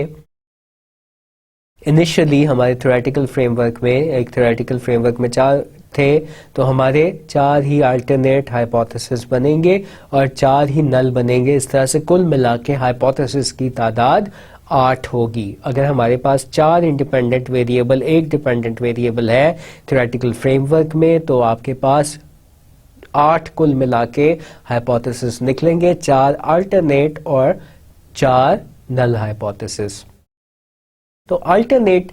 انیشلی ہمارے تھیوریٹیکل فریم ورک میں، ایک تھیوریٹیکل فریم ورک میں 4 تھے، تو ہمارے 4 ہی الٹرنیٹ ہائپوتھیسس بنیں گے اور 4 ہی نل بنیں گے. اس طرح سے کل ملا کے ہائپوتھیسس کی تعداد 8 ہوگی. اگر ہمارے پاس 4 انڈیپینڈنٹ ویریبل، ایک ڈیپینڈنٹ ویریبل ہے تھیوریٹیکل فریم ورک میں، تو آپ کے پاس 8 کل ملا کے ہائپوتھیسس نکلیں گے، 4 الٹرنیٹ اور 4 نل ہائپوتھیسس. تو الٹرنیٹ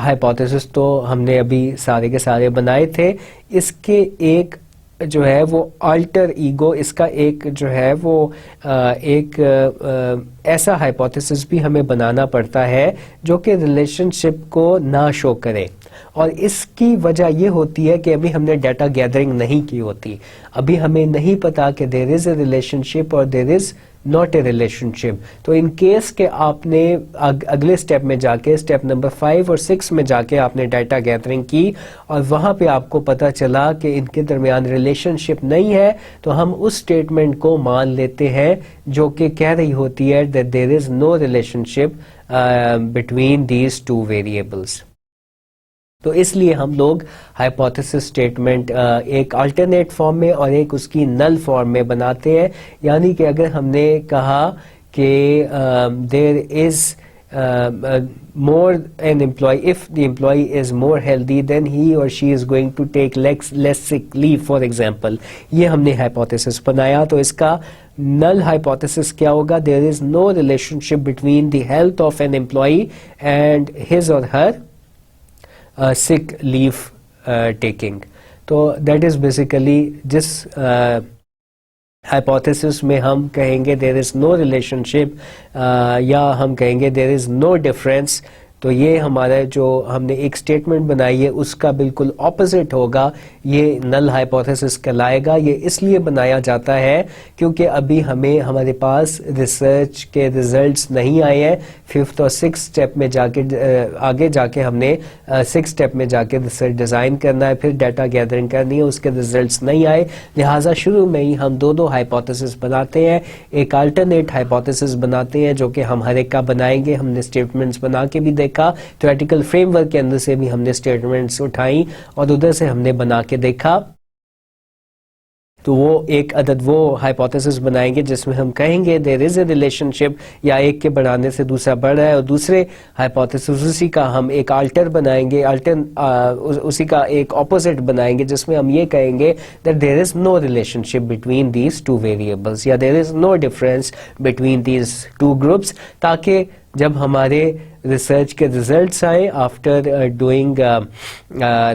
ہائپوتھیسس تو ہم نے ابھی سارے کے سارے بنائے تھے. اس کے ایک جو ہے وہ الٹر ایگو، اس کا ایک جو ہے وہ ایک ایسا ہائپوتھیسس بھی ہمیں بنانا پڑتا ہے جو کہ ریلیشن شپ کو نہ شو کرے، اور اس کی وجہ یہ ہوتی ہے کہ ابھی ہم نے ڈیٹا گیدرنگ نہیں کی ہوتی، ابھی ہمیں نہیں پتا کہ دیر از اے ریلیشن شپ اور دیر از ناٹ اے ریلیشن شپ. تو ان کیس کہ آپ نے اگلے اسٹیپ میں جا کے، اسٹیپ نمبر 5 اور 6 میں جا کے آپ نے ڈیٹا گیدرنگ کی اور وہاں پہ آپ کو پتا چلا کہ ان کے درمیان ریلیشن شپ نہیں ہے، تو ہم اس اسٹیٹمنٹ کو مان لیتے ہیں جو کہ کہہ رہی ہوتی ہے that there is no relationship between these two variables. تو اس لیے ہم لوگ ہائپوتھیسس اسٹیٹمنٹ ایک الٹرنیٹ فارم میں اور ایک اس کی نل فارم میں بناتے ہیں. یعنی کہ اگر ہم نے کہا کہ there is more an employee, if the employee is more healthy then he or she is going to take less sick leave for example, یہ ہم نے hypothesis بنایا. تو اس کا null hypothesis کیا ہوگا؟ there is no relationship between the health of an employee and his or her sick leave taking. تو that is basically جس ہائپوتھیسس میں ہم کہیں گے دیر از نو ریلیشن شپ یا ہم کہیں گے دیر از نو ڈفرینس، تو یہ ہمارا جو ہم نے ایک اسٹیٹمنٹ بنائی ہے اس کا بالکل اپوزٹ ہوگا، یہ نل ہائپوتھیسس کہلائے گا. یہ اس لیے بنایا جاتا ہے کیونکہ ابھی ہمارے پاس ریسرچ کے ریزلٹس نہیں آئے ہیں. 5th اور 6th اسٹیپ میں جا کے آگے جا کے ہم نے 6th اسٹیپ میں جا کے ریسرچ ڈیزائن کرنا ہے، پھر ڈیٹا گیدرنگ کرنی ہے، اس کے ریزلٹس نہیں آئے، لہٰذا شروع میں ہی ہم دو ہائپوتھیسس بناتے ہیں. ایک الٹرنیٹ ہائپوتھیسس بناتے ہیں جو کہ ہم ہر ایک کا بنائیں گے. ہم نے اسٹیٹمنٹس بنا کے بھی دیکھا، تھیوریٹیکل فریم ورک کے اندر سے بھی ہم نے اسٹیٹمنٹس اٹھائیں اور ادھر سے ہم نے بنا کے دیکھا. تو وہ ایک عدد وہ ہائپوتھیسس بنائیں گے جس میں ہم کہیں گے دیر از اے ریلیشن شپ، یا ایک کے بڑھانے سے دوسرا بڑھ رہا ہے، اور دوسرے ہائپوتھیسس اسی کا ہم ایک الٹر بنائیں گے، اسی کا ایک اپوزٹ بنائیں گے جس میں ہم یہ کہیں گے that there is no relationship between these two variables یا there is no difference between these two groups، تاکہ جب ہمارے ریسرچ کے ریزلٹس آئیں after doing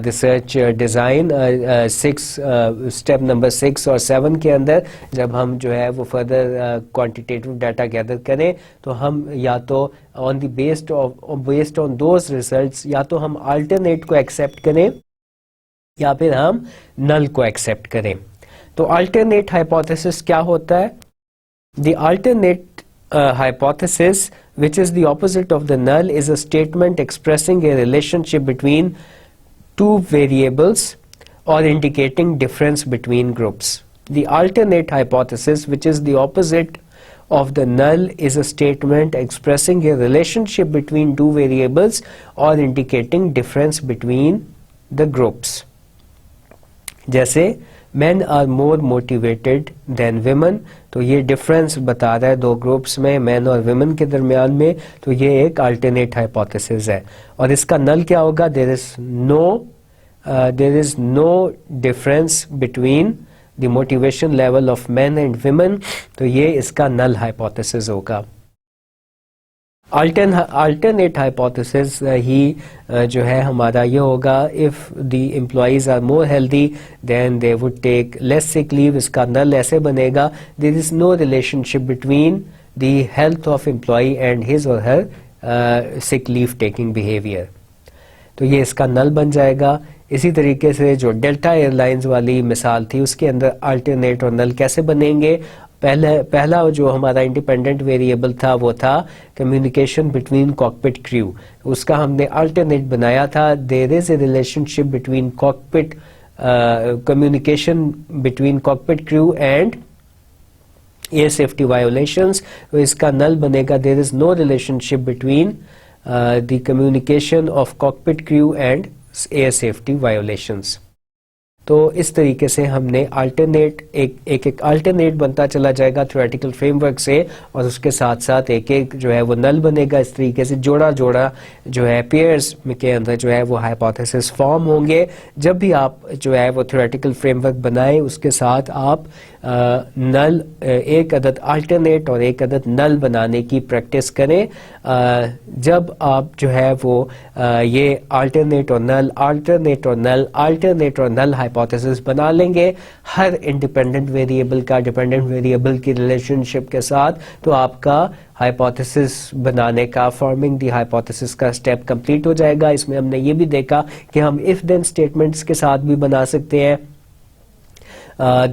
research design step number 6 اور 7 کے اندر جب ہم جو ہے وہ فردر کوانٹیٹیو ڈیٹا گیدر کریں تو ہم یا تو آن دی بیسڈ آن دوز ریزلٹس یا تو ہم الٹرنیٹ کو ایکسیپٹ کریں یا پھر ہم نل کو ایکسیپٹ کریں. تو الٹرنیٹ ہائپوتھیسس کیا ہوتا ہے؟ دی alternate hypothesis, which is the opposite of the null, is a statement expressing a relationship between two variables or indicating difference between groups. The alternate hypothesis, which is the opposite of the null, is a statement expressing a relationship between two variables or indicating difference between the groups. جیسے men are more motivated than women, تو یہ difference بتا رہا ہے دو groups میں، مین اور women کے درمیان میں، تو یہ ایک الٹرنیٹ ہائپوتھیسس ہے. اور اس کا نل کیا ہوگا؟ There is no difference between the motivation level of men and women, تو یہ اس کا نل ہائپوتھیسس ہوگا. alternate hypothesis ہی جو ہے ہمارا یہ ہوگا if the employees are more healthy then they would take less sick leave. اس کا نل ایسے بنے گا there is no relationship between the health of employee and his or her sick leave taking behavior. تو یہ اس کا نل بن جائے گا. اسی طریقے سے جو ڈیلٹا ایئر لائنز والی مثال تھی اس کے اندر الٹرنیٹ اور نل کیسے بنیں گے؟ پہلا جو ہمارا انڈیپینڈنٹ ویریبل تھا وہ تھا کمیونیکیشن بٹوین کاکپٹ کریو. اس کا ہم نے الٹرنیٹ بنایا تھا there is a relationship between cockpit communication between cockpit crew and air safety violations. تو اس کا نل بنے گا there is no relationship between the communication of cockpit crew and air safety violations. تو اس طریقے سے ہم نے الٹرنیٹ ایک الٹرنیٹ بنتا چلا جائے گا تھیوریٹیکل فریم ورک سے, اور اس کے ساتھ ساتھ ایک جو ہے وہ نل بنے گا. اس طریقے سے جوڑا جو ہے پیئرز کے اندر جو ہے وہ ہائپوتھیسس فارم ہوں گے. جب بھی آپ جو ہے وہ تھیوریٹیکل فریم ورک بنائیں اس کے ساتھ آپ نل ایک عدد الٹرنیٹ اور ایک عدد نل بنانے کی پریکٹس کریں. جب آپ جو ہے وہ یہ الٹرنیٹ اور نل ہائپوتھیسس بنا لیں گے ہر انڈیپینڈنٹ ویریبل کا ڈیپینڈنٹ ویریبل کی ریلیشن شپ کے ساتھ, تو آپ کا ہائپوتھیسس بنانے کا فارمنگ دی ہائپوتھیسس کا اسٹیپ کمپلیٹ ہو جائے گا. اس میں ہم نے یہ بھی دیکھا کہ ہم اف دین اسٹیٹمنٹس کے ساتھ بھی بنا سکتے ہیں,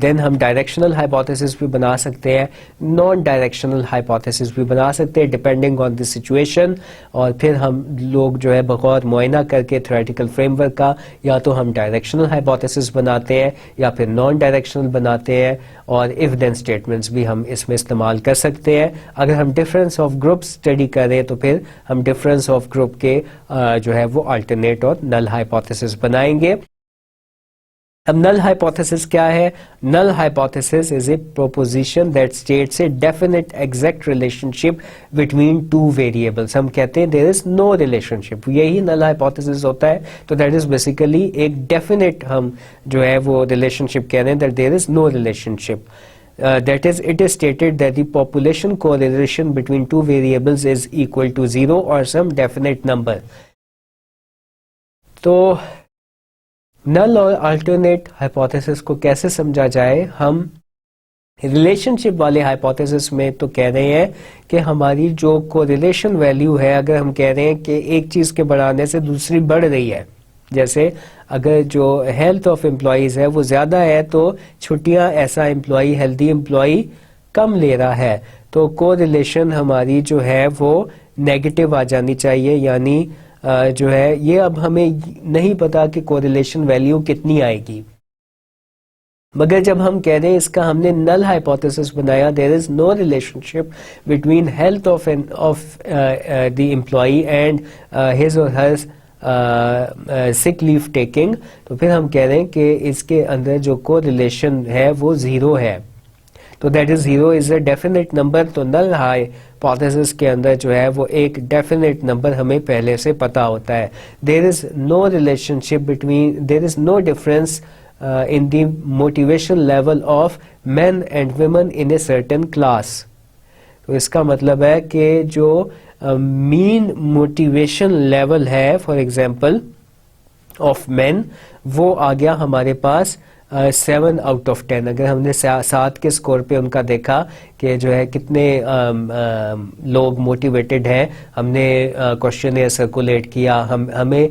دین ہم ڈائریکشنل ہائپوتھیسس بھی بنا سکتے ہیں, نان ڈائریکشنل ہائپوتھیسس بھی بنا سکتے ہیں ڈپینڈنگ آن دی سچویشن. اور پھر ہم لوگ جو ہے بغور معائنہ کر کے تھیوریٹیکل فریم ورک کا یا تو ہم ڈائریکشنل ہائپوتھیسس بناتے ہیں یا پھر نان ڈائریکشنل بناتے ہیں, اور اف دین اسٹیٹمنٹس بھی ہم اس میں استعمال کر سکتے ہیں. اگر ہم ڈفرینس آف گروپ اسٹڈی کریں تو پھر ہم ڈفرینس آف گروپ کے جو ہے وہ الٹرنیٹ اور نل ہائپوتھیسس بنائیں گے. اب نل ہائپوتھیسس کیا ہے؟ Null hypothesis is a proposition that states a definite exact relationship between two variables. ہم کہتے ہیں دیر از نو ریلیشن شپ, یہی نل ہائپوتھیسس ہوتا ہے. تو دیٹ از بیسیکلی ایک ڈیفینٹ ہم جو ہے وہ ریلیشن شپ کہہ رہے ہیں, that there is no relationship. That is, it is stated that the population correlation between two variables is equal to 0 or some definite number. تو نل اور الٹرنیٹ ہائپوتھیسس کو کیسے سمجھا جائے؟ ہم ریلیشن شپ والے ہائپوتھیسس میں تو کہہ رہے ہیں کہ ہماری جو کوریلیشن ویلیو ہے, اگر ہم کہہ رہے ہیں کہ ایک چیز کے بڑھانے سے دوسری بڑھ رہی ہے, جیسے اگر جو ہیلتھ آف امپلائیز ہے وہ زیادہ ہے تو چھٹیاں ایسا امپلائی ہیلدی امپلائی کم لے رہا ہے, تو کو ریلیشن ہماری جو ہے وہ نیگیٹو آ جانی چاہیے. یعنی جو ہے یہ اب ہمیں نہیں پتا کہ کو ریلیشن ویلیو کتنی آئے گی, مگر جب ہم کہہ رہے ہیں اس کا ہم نے نل ہائپوتھیسس بنایا there is no relationship between health of the employee and his اور ہرز سک لیو ٹیکنگ, تو پھر ہم کہہ رہے ہیں کہ اس کے اندر جو کو ریلیشن ہے وہ 0 ہے. تو that is 0 is a definite number. تو نل ہائپوتھیسس کے اندر جو ہے وہ ایک ڈیفینٹ نمبر ہمیں پہلے سے پتا ہوتا ہے. There is no relationship between, there is no difference in the motivation level of men and women in a certain class. تو اس کا مطلب ہے کہ جو مین موٹیویشن لیول ہے فار ایگزامپل آف مین, وہ آ گیا ہمارے پاس 7 آؤٹ آف 10. اگر ہم نے 7 کے سکور پہ ان کا دیکھا کہ جو ہے کتنے لوگ موٹیویٹڈ ہیں, ہم نے کوشچن سرکولیٹ کیا, ہمیں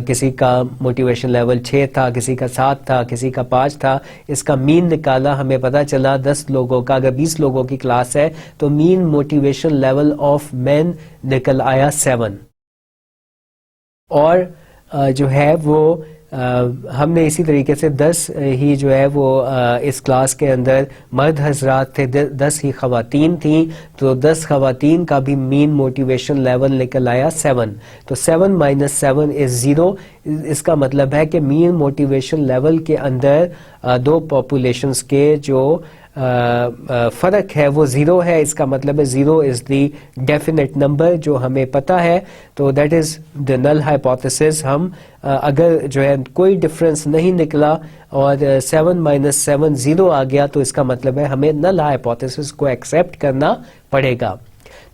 کسی کا موٹیویشن لیول 6 تھا, کسی کا 7 تھا, کسی کا 5 تھا, اس کا مین نکالا, ہمیں پتا چلا 10 لوگوں کا, اگر 20 لوگوں کی کلاس ہے تو مین موٹیویشن لیول آف مین نکل آیا 7. اور جو ہے وہ ہم نے اسی طریقے سے 10 ہی جو ہے وہ اس کلاس کے اندر مرد حضرات تھے, 10 ہی خواتین تھیں, تو 10 خواتین کا بھی مین موٹیویشن لیول نکل آیا 7. تو 7 - 7 is 0. اس کا مطلب ہے کہ مین موٹیویشن لیول کے اندر دو پاپولیشنز کے جو فرق ہے وہ 0 ہے. اس کا مطلب ہے 0 از دی ڈیفینٹ نمبر جو ہمیں پتا ہے. تو that is the null hypothesis. ہم اگر جو ہے کوئی ڈفرینس نہیں نکلا اور 7 - 7 0 آ گیا, تو اس کا مطلب ہے ہمیں نل ہائپوتھیسس کو ایکسیپٹ کرنا پڑے گا.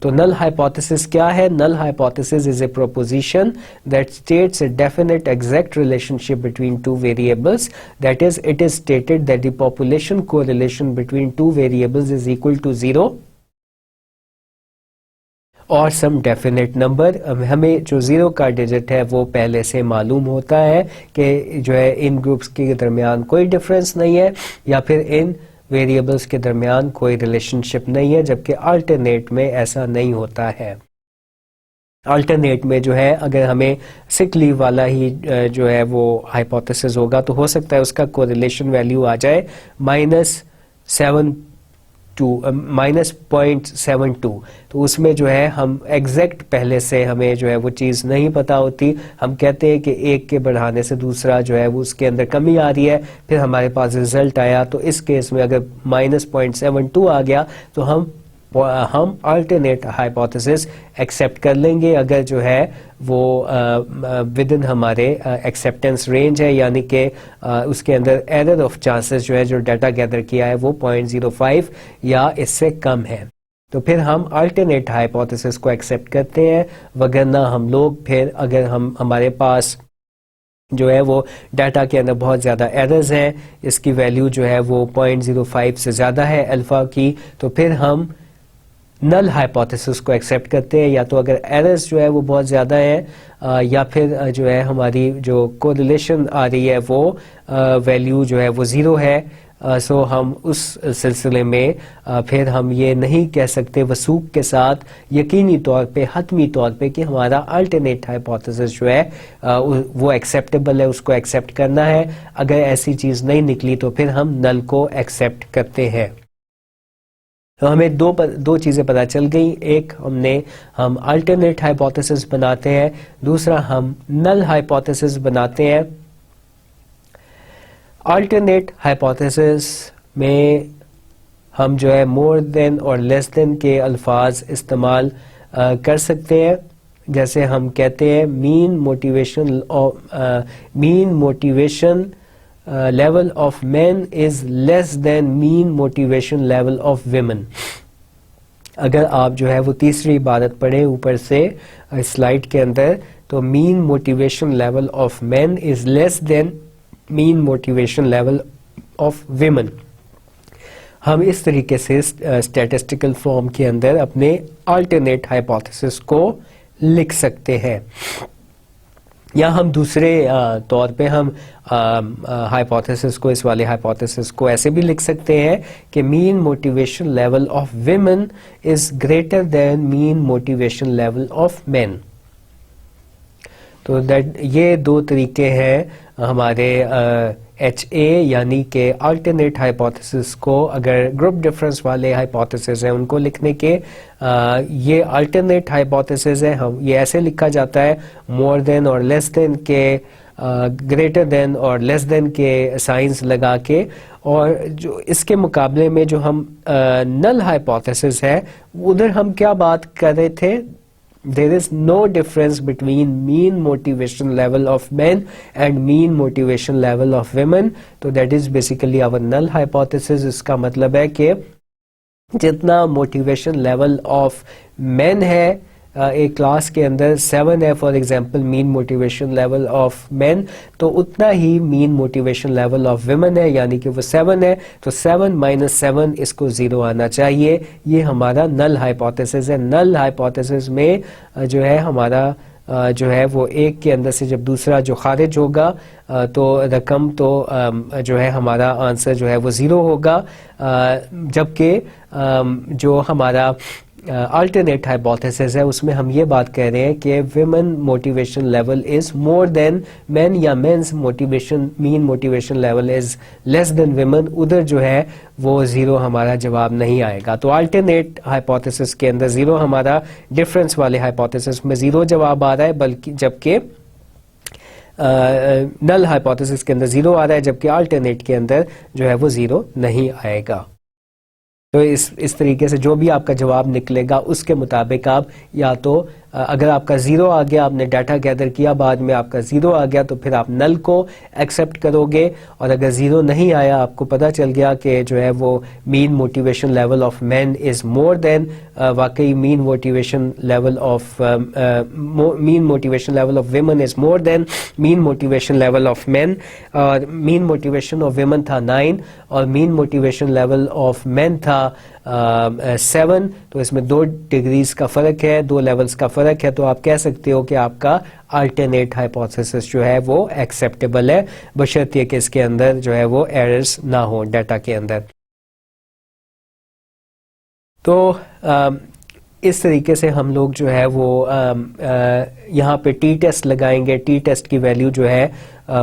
تو نل ہائپوتھیسس کیا ہے؟ Null hypothesis is a proposition that states a definite exact relationship between two variables. That is, it is stated that the population correlation between two variables is equal to 0 اور سم definite number. ہمیں جو 0 کا digit ہے وہ پہلے سے معلوم ہوتا ہے کہ جو ہے ان گروپس کے درمیان کوئی ڈفرینس نہیں ہے, یا پھر ان ویریبلس کے درمیان کوئی ریلیشن شپ نہیں ہے، جبکہ آلٹرنیٹ میں ایسا نہیں ہوتا ہے. آلٹرنیٹ میں جو ہے اگر ہمیں سک لیو والا ہی جو ہے وہ ہائپوتھیسس ہوگا تو ہو سکتا ہے اس کا کوریلیشن ویلیو آ جائے -0.72. تو اس میں جو ہے ہم ایگزیکٹ پہلے سے ہمیں جو ہے وہ چیز نہیں پتا ہوتی، ہم کہتے ہیں کہ ایک کے بڑھانے سے دوسرا جو ہے وہ اس کے اندر کمی آ رہی ہے، پھر ہمارے پاس رزلٹ آیا. تو اس کیس میں اگر -0.72 آ گیا تو ہم آلٹرنیٹ ہائپوتھیسس ایکسیپٹ کر لیں گے اگر جو ہے وہ ود ان ہمارے ایکسیپٹنس رینج ہے، یعنی کہ اس کے اندر ایرر آف چانسز جو ہے جو ڈیٹا گیدر کیا ہے وہ 0.05 یا اس سے کم ہے، تو پھر ہم آلٹرنیٹ ہائپوتھیسس کو ایکسیپٹ کرتے ہیں. وگرنہ ہم لوگ پھر اگر ہمارے پاس جو ہے وہ ڈیٹا کے اندر بہت زیادہ ایررز ہیں، اس کی ویلیو جو ہے وہ 0.05 سے زیادہ ہے الفا کی، تو پھر ہم نل ہائپوتھیسس کو ایکسیپٹ کرتے ہیں. یا تو اگر ایررز جو ہے وہ بہت زیادہ ہیں یا پھر جو ہے ہماری جو کوریلیشن آ رہی ہے وہ ویلیو جو ہے وہ 0 ہے، سو ہم اس سلسلے میں پھر ہم یہ نہیں کہہ سکتے وثوق کے ساتھ یقینی طور پہ حتمی طور پہ کہ ہمارا الٹرنیٹ ہائپوتھیسس جو ہے وہ ایکسیپٹیبل ہے، اس کو ایکسیپٹ کرنا ہے. اگر ایسی چیز نہیں نکلی تو پھر ہم نل کو ایکسیپٹ کرتے ہیں. تو ہمیں دو چیزیں پتہ چل گئیں، ایک ہم الٹرنیٹ ہائپوتھیسس بناتے ہیں، دوسرا ہم نل ہائپوتھیسس بناتے ہیں. الٹرنیٹ ہائپوتھیسس میں ہم جو ہے مور دین اور لیس دین کے الفاظ استعمال کر سکتے ہیں. جیسے ہم کہتے ہیں mean motivation level of men is less than mean motivation level of women. اگر آپ جو ہے وہ تیسری عبارت پڑھیں اوپر سے سلائڈ کے اندر، تو mean motivation level of men is less than mean motivation level of women. ہم اس طریقے سے اسٹیٹسٹیکل فارم کے اندر اپنے آلٹرنیٹ ہائپوتھیسس کو لکھ سکتے ہیں. یا ہم دوسرے طور پہ ہم ہائپوتھیسس کو، اس والے ہائپوتھیسس کو ایسے بھی لکھ سکتے ہیں کہ mean motivation level of women is greater than mean motivation level of men. تو یہ دو طریقے ہیں ہمارے ایچ اے یعنی کہ الٹرنیٹ ہائپوتھیسس کو اگر گروپ ڈفرنس والے ہائپوتھیسس ہیں ان کو لکھنے کے. یہ الٹرنیٹ ہائپوتھیسس ہے، یہ ایسے لکھا جاتا ہے مور دین اور لیس دین کے گریٹر دین اور لیس دین کے سائنس لگا کے. اور جو اس کے مقابلے میں جو ہم نل ہائپوتھیسس ہے ادھر ہم کیا بات کر رہے تھے، there is no difference between mean motivation level of men and mean motivation level of women. تو that is basically our null hypothesis. اس کا مطلب ہے کہ جتنا موٹیویشن لیول آف مین ہے ایک کلاس کے اندر 7 ہے for example mean motivation level of men, تو اتنا ہی mean motivation level of women ہے، یعنی کہ وہ 7 ہے، تو 7 - 7 اس کو 0 آنا چاہیے. یہ ہمارا نل ہائپوتھیسس ہے. نل ہائپوتھیسس میں جو ہے ہمارا جو ہے وہ ایک کے اندر سے جب دوسرا جو خارج ہوگا تو رقم تو جو ہے ہمارا آنسر جو ہے وہ 0 ہوگا. جبکہ جو ہمارا الٹرنیٹ ہائپوتھیسس ہے اس میں ہم یہ بات کہہ رہے ہیں کہ women motivation level is more than men یا men's motivation men motivation level is less than women. ادھر جو ہے وہ 0 ہمارا جواب نہیں آئے گا. تو الٹرنیٹ ہائپوتھیسس کے اندر 0 ہمارا، ڈفرنس والے ہائپوتھیسس میں 0 جواب آ رہا ہے، بلکہ جبکہ نل ہائپوتھیسس کے اندر 0 آ رہا ہے، جبکہ الٹرنیٹ کے اندر جو ہے وہ 0 نہیں آئے گا. تو اس طریقے سے جو بھی آپ کا جواب نکلے گا اس کے مطابق آپ یا تو اگر آپ کا 0 آ گیا، آپ نے ڈیٹا گیدر کیا، بعد میں آپ کا 0 آ گیا تو پھر آپ نل کو ایکسیپٹ کرو گے. اور اگر 0 نہیں آیا، آپ کو پتہ چل گیا کہ جو ہے وہ mean motivation level of men is more than, واقعی mean motivation level of women is more than mean motivation level of men. اور مین موٹیویشن آف ویمن تھا 9 اور mean motivation level of men تھا 7. تو اس میں 2 ڈگریز کا فرق ہے، 2 لیولز کا فرق ہے. تو آپ کہہ سکتے ہو کہ آپ کا الٹرنیٹ ہائپوتھیسس جو ہے وہ ایکسیپٹیبل ہے، بشرطیہ کہ اس کے اندر جو ہے وہ ایررز نہ ہوں ڈیٹا کے اندر. تو اس طریقے سے ہم لوگ جو ہے وہ یہاں پہ ٹی ٹیسٹ لگائیں گے. ٹی ٹیسٹ کی ویلیو جو ہے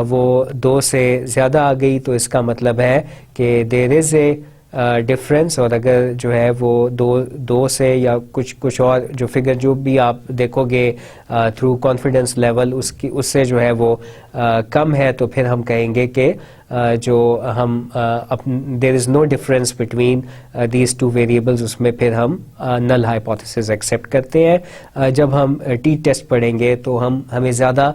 وہ 2 سے زیادہ آ گئی تو اس کا مطلب ہے کہ دیر از اے ڈفرینس, اور اگر جو ہے وہ 2 سے یا کچھ اور جو فگر جو بھی آپ دیکھو گے تھرو کانفیڈنس لیول اس سے جو ہے وہ کم ہے, تو پھر ہم کہیں گے کہ جو ہم there is no difference between these 2 variables, اس میں پھر ہم نل ہائپوتھیسس ایکسیپٹ کرتے ہیں. جب ہم ٹی ٹیسٹ پڑھیں گے تو ہمیں زیادہ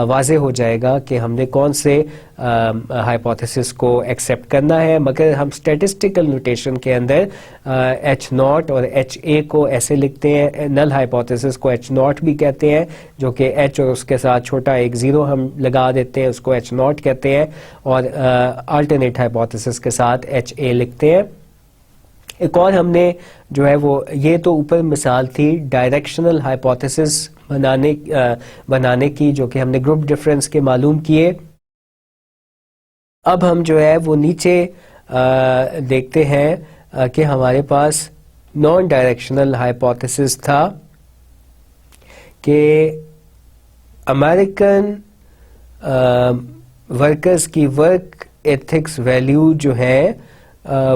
واضح ہو جائے گا کہ ہم نے کون سے ہائپوتھیسس کو ایکسیپٹ کرنا ہے. مگر ہم اسٹیٹسٹیکل نوٹیشن کے اندر ایچ ناٹ اور ایچ اے کو ایسے لکھتے ہیں. نل ہائپوتھیسس کو ایچ ناٹ بھی کہتے ہیں, جو کہ ایچ اور اس کے ساتھ چھوٹا ایک زیرو ہم لگا دیتے ہیں, اس کو ایچ ناٹ کہتے ہیں, اور آلٹرنیٹ ہائپوتھیسس کے ساتھ ایچ اے لکھتے ہیں. ایک اور ہم نے جو ہے وہ, یہ تو اوپر مثال تھی ڈائریکشنل ہائپوتھیسس بنانے کی, جو کہ ہم نے گروپ ڈفرینس کے معلوم کیے. اب ہم جو ہے وہ نیچے دیکھتے ہیں کہ ہمارے پاس نان ڈائریکشنل ہائپوتھیسس تھا کہ امریکن ورکرز کی ورک ایتھکس ویلیو جو ہے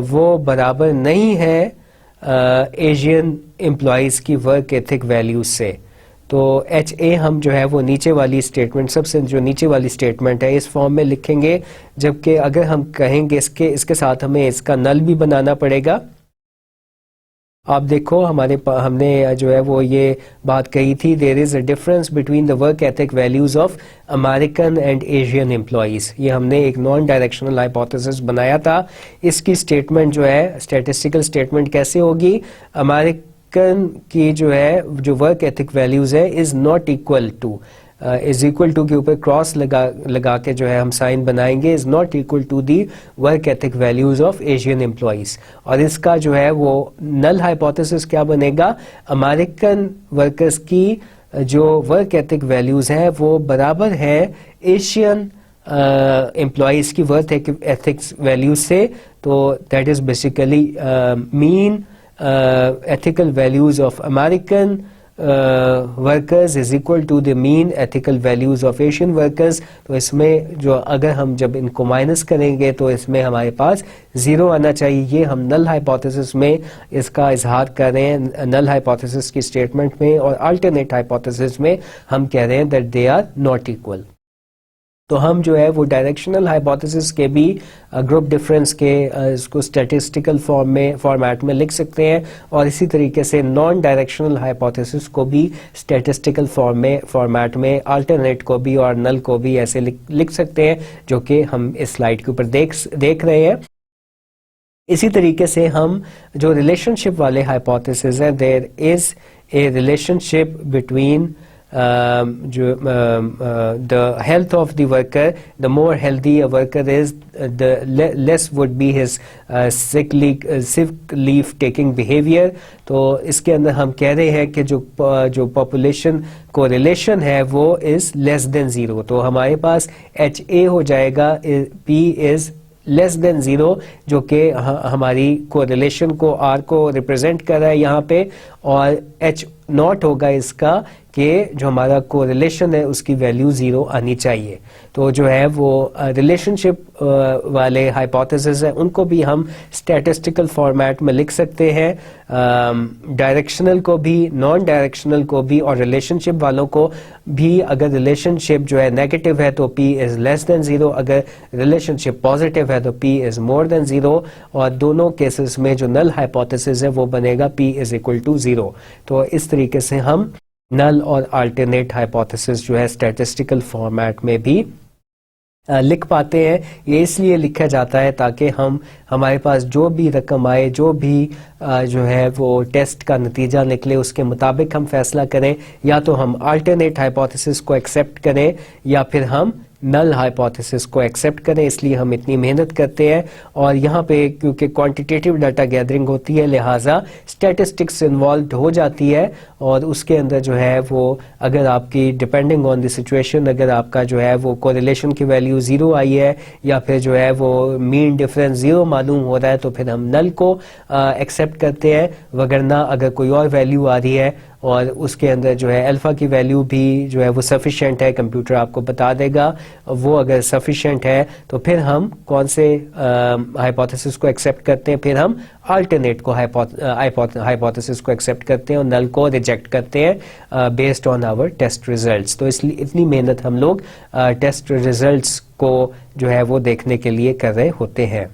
وہ برابر نہیں ہے ایشین امپلائیز کی ورک ایتھک ویلیوز سے. تو ایچ اے ہم جو ہے وہ نیچے والی اسٹیٹمنٹ, سب سے جو نیچے والی اسٹیٹمنٹ ہے اس فارم میں لکھیں گے, جبکہ اگر ہم کہیں گے اس کے ساتھ ہمیں اس کا نل بھی بنانا پڑے گا. آپ دیکھو ہم نے جو ہے وہ یہ بات کہی تھی, there is a difference between the work ethic values of American and Asian employees. یہ ہم نے ایک نان ڈائریکشنل ہائپوتھیسس بنایا تھا. اس کی اسٹیٹمنٹ جو ہے اسٹیٹسٹیکل اسٹیٹمنٹ کیسے ہوگی, امریکن کی جو ہے جو ورک ایتھک ویلیوز ہے is not equal to, is equal to کے اوپر کراس لگا کے جو ہے ہم سائن بنائیں گے, is not equal to the work ethic values of Asian employees. اور اس کا جو ہے وہ نل ہائپوتھیسس کیا بنے گا, امریکن ورکرز کی جو ورک ایتھک ویلیوز ہیں وہ برابر ہیں ایشین امپلائیز کی ورک ایتھکس ویلیوز سے. تو that is basically men ethical values of American workers is equal to the mean ethical values of Asian workers. تو اس میں جو اگر ہم جب ان کو مائنس کریں گے تو اس میں ہمارے پاس 0 آنا چاہیے. یہ ہم نل ہائپوتھیسس میں اس کا اظہار کر رہے ہیں, نل ہائپوتھیسس کی اسٹیٹمنٹ میں, اور الٹرنیٹ ہائپوتھیسس میں ہم کہہ رہے ہیں that they are not equal. تو ہم جو ہے وہ ڈائریکشنل ہائپوتھیسس کے بھی گروپ ڈفرینس کے اس کو اسٹیٹسٹیکل فارمیٹ میں لکھ سکتے ہیں, اور اسی طریقے سے نان ڈائریکشنل ہائپوتھیسس کو بھی اسٹیٹسٹیکل فارمیٹ میں آلٹرنیٹ کو بھی اور نل کو بھی ایسے لکھ سکتے ہیں, جو کہ ہم اس سلائیڈ کے اوپر دیکھ رہے ہیں. اسی طریقے سے ہم جو ریلیشن شپ والے ہائپوتھیسز ہیں, there is a relationship between the health of the worker, the more healthy a worker is, the less would be his sick leave taking behavior. تو اس کے اندر ہم کہہ رہے ہیں کہ جو پاپولیشن کو ریلیشن ہے وہ is less than 0. تو ہمارے پاس ایچ اے ہو جائے گا P is لیس دین 0, جو کہ ہماری کو ریلیشن کو آر کو ریپرزینٹ کر رہا ہے یہاں پہ, اور ایچ ناٹ ہوگا اس کا کہ جو ہمارا کو ریلیشن ہے اس کی ویلیو 0 آنی چاہیے. تو جو ہے وہ ریلیشن شپ والے ہائپوتھیسز ہیں ان کو بھی ہم اسٹیٹسٹیکل فارمیٹ میں لکھ سکتے ہیں, ڈائریکشنل کو بھی نان ڈائریکشنل کو بھی, اور ریلیشن شپ والوں کو بھی. اگر ریلیشن شپ جو ہے نیگیٹو ہے تو P از لیس دین 0, اگر ریلیشن شپ پازیٹیو ہے تو P از مور دین 0, اور دونوں کیسز میں جو نل ہائپوتھیسز ہے وہ بنے گا P از اکول ٹو 0. تو اس طریقے سے ہم نل اور آلٹرنیٹ ہائپوتھیسس جو ہے اسٹیٹسٹیکل فارمیٹ میں بھی لکھ پاتے ہیں. یہ اس لیے لکھا جاتا ہے تاکہ ہمارے پاس جو بھی رقم آئے, جو بھی جو ہے وہ ٹیسٹ کا نتیجہ نکلے, اس کے مطابق ہم فیصلہ کریں, یا تو ہم آلٹرنیٹ ہائپوتھیسس کو ایکسیپٹ کریں یا پھر ہم نل ہائپوتھیسس کو ایکسیپٹ کریں، اس لیے ہم اتنی محنت کرتے ہیں. اور یہاں پہ کیونکہ کوانٹیٹیو ڈاٹا گیدرنگ ہوتی ہے لہٰذا اسٹیٹسٹکس انوالوڈ ہو جاتی ہے، اور اس کے اندر جو ہے وہ اگر آپ کی ڈپینڈنگ آن دی سچویشن اگر آپ کا جو ہے وہ کوریلیشن کی ویلیو 0 آئی ہے یا پھر جو ہے وہ مین ڈفرینس 0 معلوم ہو رہا ہے تو پھر ہم نل کو ایکسیپٹ کرتے ہیں، وگرنہ اگر کوئی اور ویلیو آ رہی ہے اور اس کے اندر جو ہے الفا کی ویلیو بھی جو ہے وہ سفیشینٹ ہے، کمپیوٹر آپ کو بتا دے گا وہ اگر سفیشینٹ ہے تو پھر ہم کون سے ہائپوتھیسس کو ایکسیپٹ کرتے ہیں، پھر ہم آلٹرنیٹ کو ہائپوتھیسس کو ایکسیپٹ کرتے ہیں اور نل کو ریجیکٹ کرتے ہیں based on our test results. تو اس لیے اتنی محنت ہم لوگ ٹیسٹ ریزلٹس کو جو ہے وہ دیکھنے کے لیے کر رہے ہوتے ہیں.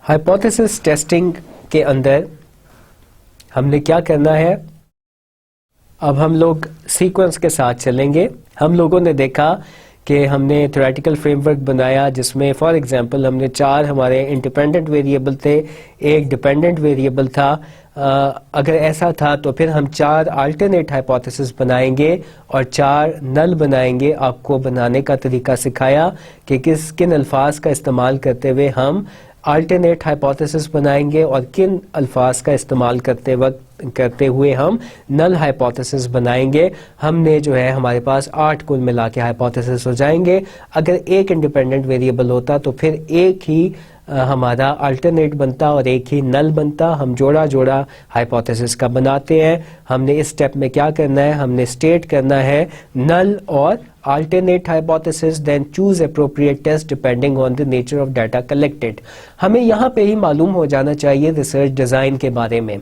ہائپوتھیسس ٹیسٹنگ کے اندر ہم نے کیا کرنا ہے، اب ہم لوگ سیکوینس کے ساتھ چلیں گے. ہم لوگوں نے دیکھا کہ ہم نے تھیوریٹیکل فریم ورک بنایا جس میں فار ایگزامپل ہم نے 4 ہمارے انڈیپینڈنٹ ویریبل تھے، ایک ڈیپینڈنٹ ویریبل تھا. اگر ایسا تھا تو پھر ہم 4 آلٹرنیٹ ہائپوتھیسس بنائیں گے اور 4 نل بنائیں گے. آپ کو بنانے کا طریقہ سکھایا کہ کن الفاظ کا استعمال کرتے ہوئے ہم آلٹرنیٹ ہائپوتھیسس بنائیں گے اور کن الفاظ کا استعمال کرتے ہوئے ہم نل ہائپوتھیسس بنائیں گے. ہم نے جو ہے ہمارے پاس 8 کل ملا کے ہائپوتھیسس ہو جائیں گے. اگر ایک انڈیپینڈنٹ ویریبل ہوتا تو پھر ایک ہی ہمارا آلٹرنیٹ بنتا اور ایک ہی نل بنتا. ہم جوڑا جوڑا ہائپوتھیسس کا بناتے ہیں. ہم نے اس سٹیپ میں کیا کرنا ہے، ہم نے اسٹیٹ کرنا ہے نل اور alternate hypothesis then choose appropriate test depending on the nature of data collected. ہمیں یہاں پہ ہی معلوم ہو جانا چاہیے ریسرچ ڈیزائن کے بارے میں.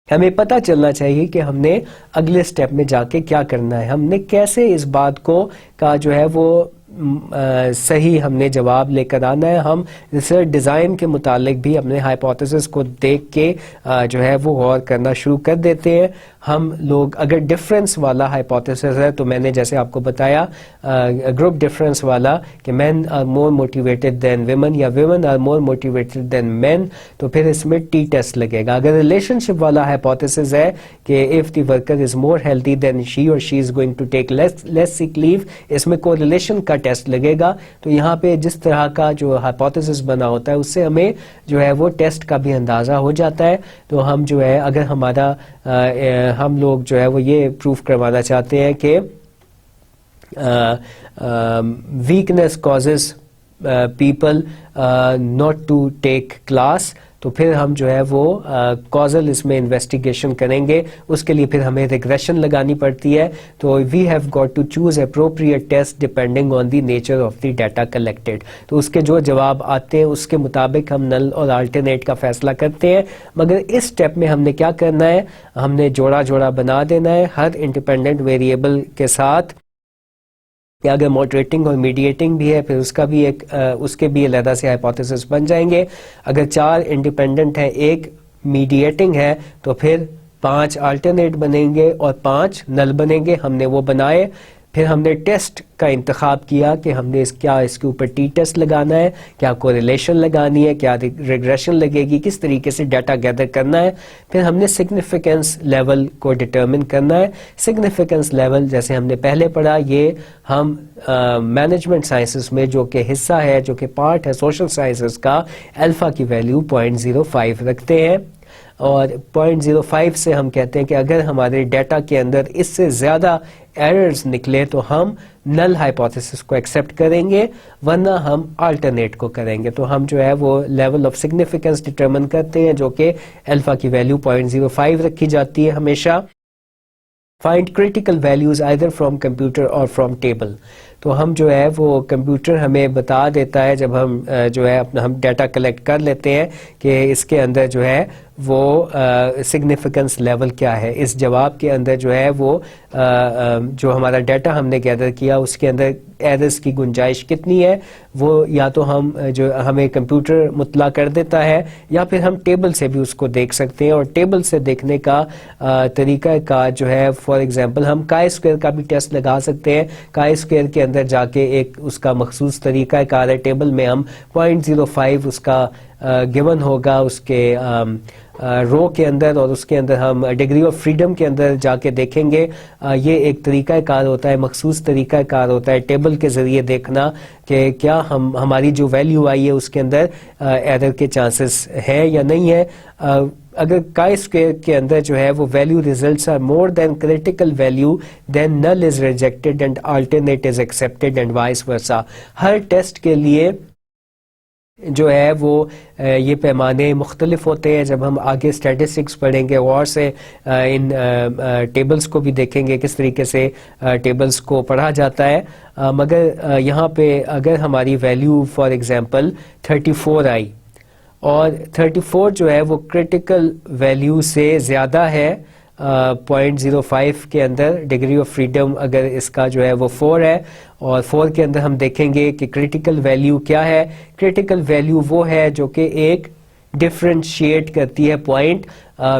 ہمیں پتہ چلنا چاہیے کہ ہم نے اگلے سٹیپ میں جا کے کیا کرنا ہے، ہم نے کیسے اس بات کو کا جو ہے وہ صحیح ہم نے جواب لے کر آنا ہے. ہم ریسرچ ڈیزائن کے متعلق بھی اپنے ہائپوتھیسس کو دیکھ کے جو ہے وہ غور کرنا شروع کر دیتے ہیں. ہم لوگ اگر ڈفرینس والا ہائپوتھیسس ہے تو میں نے جیسے آپ کو بتایا گروپ ڈفرینس والا کہ men are more motivated than women یا women are more motivated than men, تو پھر اس میں ٹی ٹیسٹ لگے گا. اگر ریلیشن شپ والا ہائپوتھیسس ہے کہ if the worker is more healthy than she اور she is going to take less sick لیو، اس میں کو ریلیشن کا ٹیسٹ لگے گا. تو یہاں پہ جس طرح کا جو ہائپوتھیسس بنا ہوتا ہے اس سے ہمیں جو ہے وہ ٹیسٹ کا بھی اندازہ ہو جاتا ہے. تو ہم جو ہے اگر ہمارا ہم لوگ جو ہے وہ یہ پروف کروانا چاہتے ہیں کہ weakness causes people not to take class, تو پھر ہم جو ہے وہ کازل اس میں انویسٹیگیشن کریں گے. اس کے لیے پھر ہمیں ریگریشن لگانی پڑتی ہے. تو we have got to choose appropriate test depending on the nature of the data collected. تو اس کے جو جواب آتے ہیں اس کے مطابق ہم نل اور آلٹرنیٹ کا فیصلہ کرتے ہیں. مگر اس سٹیپ میں ہم نے کیا کرنا ہے، ہم نے جوڑا جوڑا بنا دینا ہے ہر انڈیپینڈنٹ ویریبل کے ساتھ. اگر موڈریٹنگ اور میڈیٹنگ بھی ہے پھر اس کے بھی علیحدہ سے ہائپوتھیسس بن جائیں گے. اگر 4 انڈیپینڈنٹ ہیں ایک میڈیٹنگ ہے تو پھر 5 آلٹرنیٹ بنیں گے اور 5 نل بنیں گے. ہم نے وہ بنائے، پھر ہم نے ٹیسٹ کا انتخاب کیا کہ ہم نے اس کے اوپر ٹی ٹیسٹ لگانا ہے، کیا کوریلیشن لگانی ہے، کیا ریگریشن لگے گی، کس طریقے سے ڈیٹا گیدر کرنا ہے. پھر ہم نے سگنیفیکنس لیول کو ڈٹرمن کرنا ہے. سگنیفیکنس لیول جیسے ہم نے پہلے پڑھا، یہ ہم مینجمنٹ سائنسز میں جو کہ حصہ ہے، جو کہ پارٹ ہے سوشل سائنسز کا، الفا کی ویلیو 0.05 رکھتے ہیں. اور 0.05 سے ہم کہتے ہیں کہ اگر ہمارے ڈیٹا کے اندر اس سے زیادہ ایررز نکلے تو ہم نل ہائپوتھیسس کو ایکسیپٹ کریں گے، ورنہ ہم آلٹرنیٹ کو کریں گے. تو ہم جو ہے وہ لیول آف سگنیفیکنس ڈٹرمن کرتے ہیں جو کہ الفا کی ویلیو 0.05 رکھی جاتی ہے ہمیشہ. Find critical values either from computer اور فرام ٹیبل. تو ہم جو ہے وہ کمپیوٹر ہمیں بتا دیتا ہے جب ہم جو ہے اپنا ہم ڈیٹا کلیکٹ کر لیتے ہیں کہ اس کے اندر جو ہے وہ سگنیفیکنس لیول کیا ہے. اس جواب کے اندر جو ہے وہ جو ہمارا ڈیٹا ہم نے گیدر کیا اس کے اندر ایررز کی گنجائش کتنی ہے، وہ یا تو ہم جو ہمیں کمپیوٹر مطلع کر دیتا ہے یا پھر ہم ٹیبل سے بھی اس کو دیکھ سکتے ہیں. اور ٹیبل سے دیکھنے کا طریقہ کار جو ہے فار ایگزامپل ہم کائی اسکوئر کا بھی ٹیسٹ لگا سکتے ہیں. کائی اسکوئر کے اندر جا کے ایک اس کا مخصوص طریقہ کار ہے. ٹیبل میں ہم 0.05 اس کا گیون ہوگا اس کے رو کے اندر, اور اس کے اندر ہم ڈگری آف فریڈم کے اندر جا کے دیکھیں گے. یہ ایک طریقہ کار ہوتا ہے, مخصوص طریقہ کار ہوتا ہے ٹیبل کے ذریعے دیکھنا کہ کیا ہماری جو ویلیو آئی ہے اس کے اندر ایرر کے چانسز ہے یا نہیں ہے. اگر کائی اسکوئر کے اندر جو ہے وہ value results are more than critical value then null is rejected and alternate is accepted and vice versa. ہر ٹیسٹ کے لیے جو ہے وہ یہ پیمانے مختلف ہوتے ہیں. جب ہم آگے اسٹیٹسٹکس پڑھیں گے غور سے ان ٹیبلز کو بھی دیکھیں گے کس طریقے سے ٹیبلز کو پڑھا جاتا ہے. مگر یہاں پہ اگر ہماری ویلیو فار ایگزامپل 34 آئی اور 34 جو ہے وہ کریٹیکل ویلیو سے زیادہ ہے 0.05 کے اندر, ڈگری آف فریڈم اگر اس کا جو ہے وہ 4 ہے, اور 4 کے اندر ہم دیکھیں گے کہ کریٹیکل ویلیو کیا ہے. کریٹیکل ویلیو وہ ہے جو کہ ایک ڈفرینشیٹ کرتی ہے point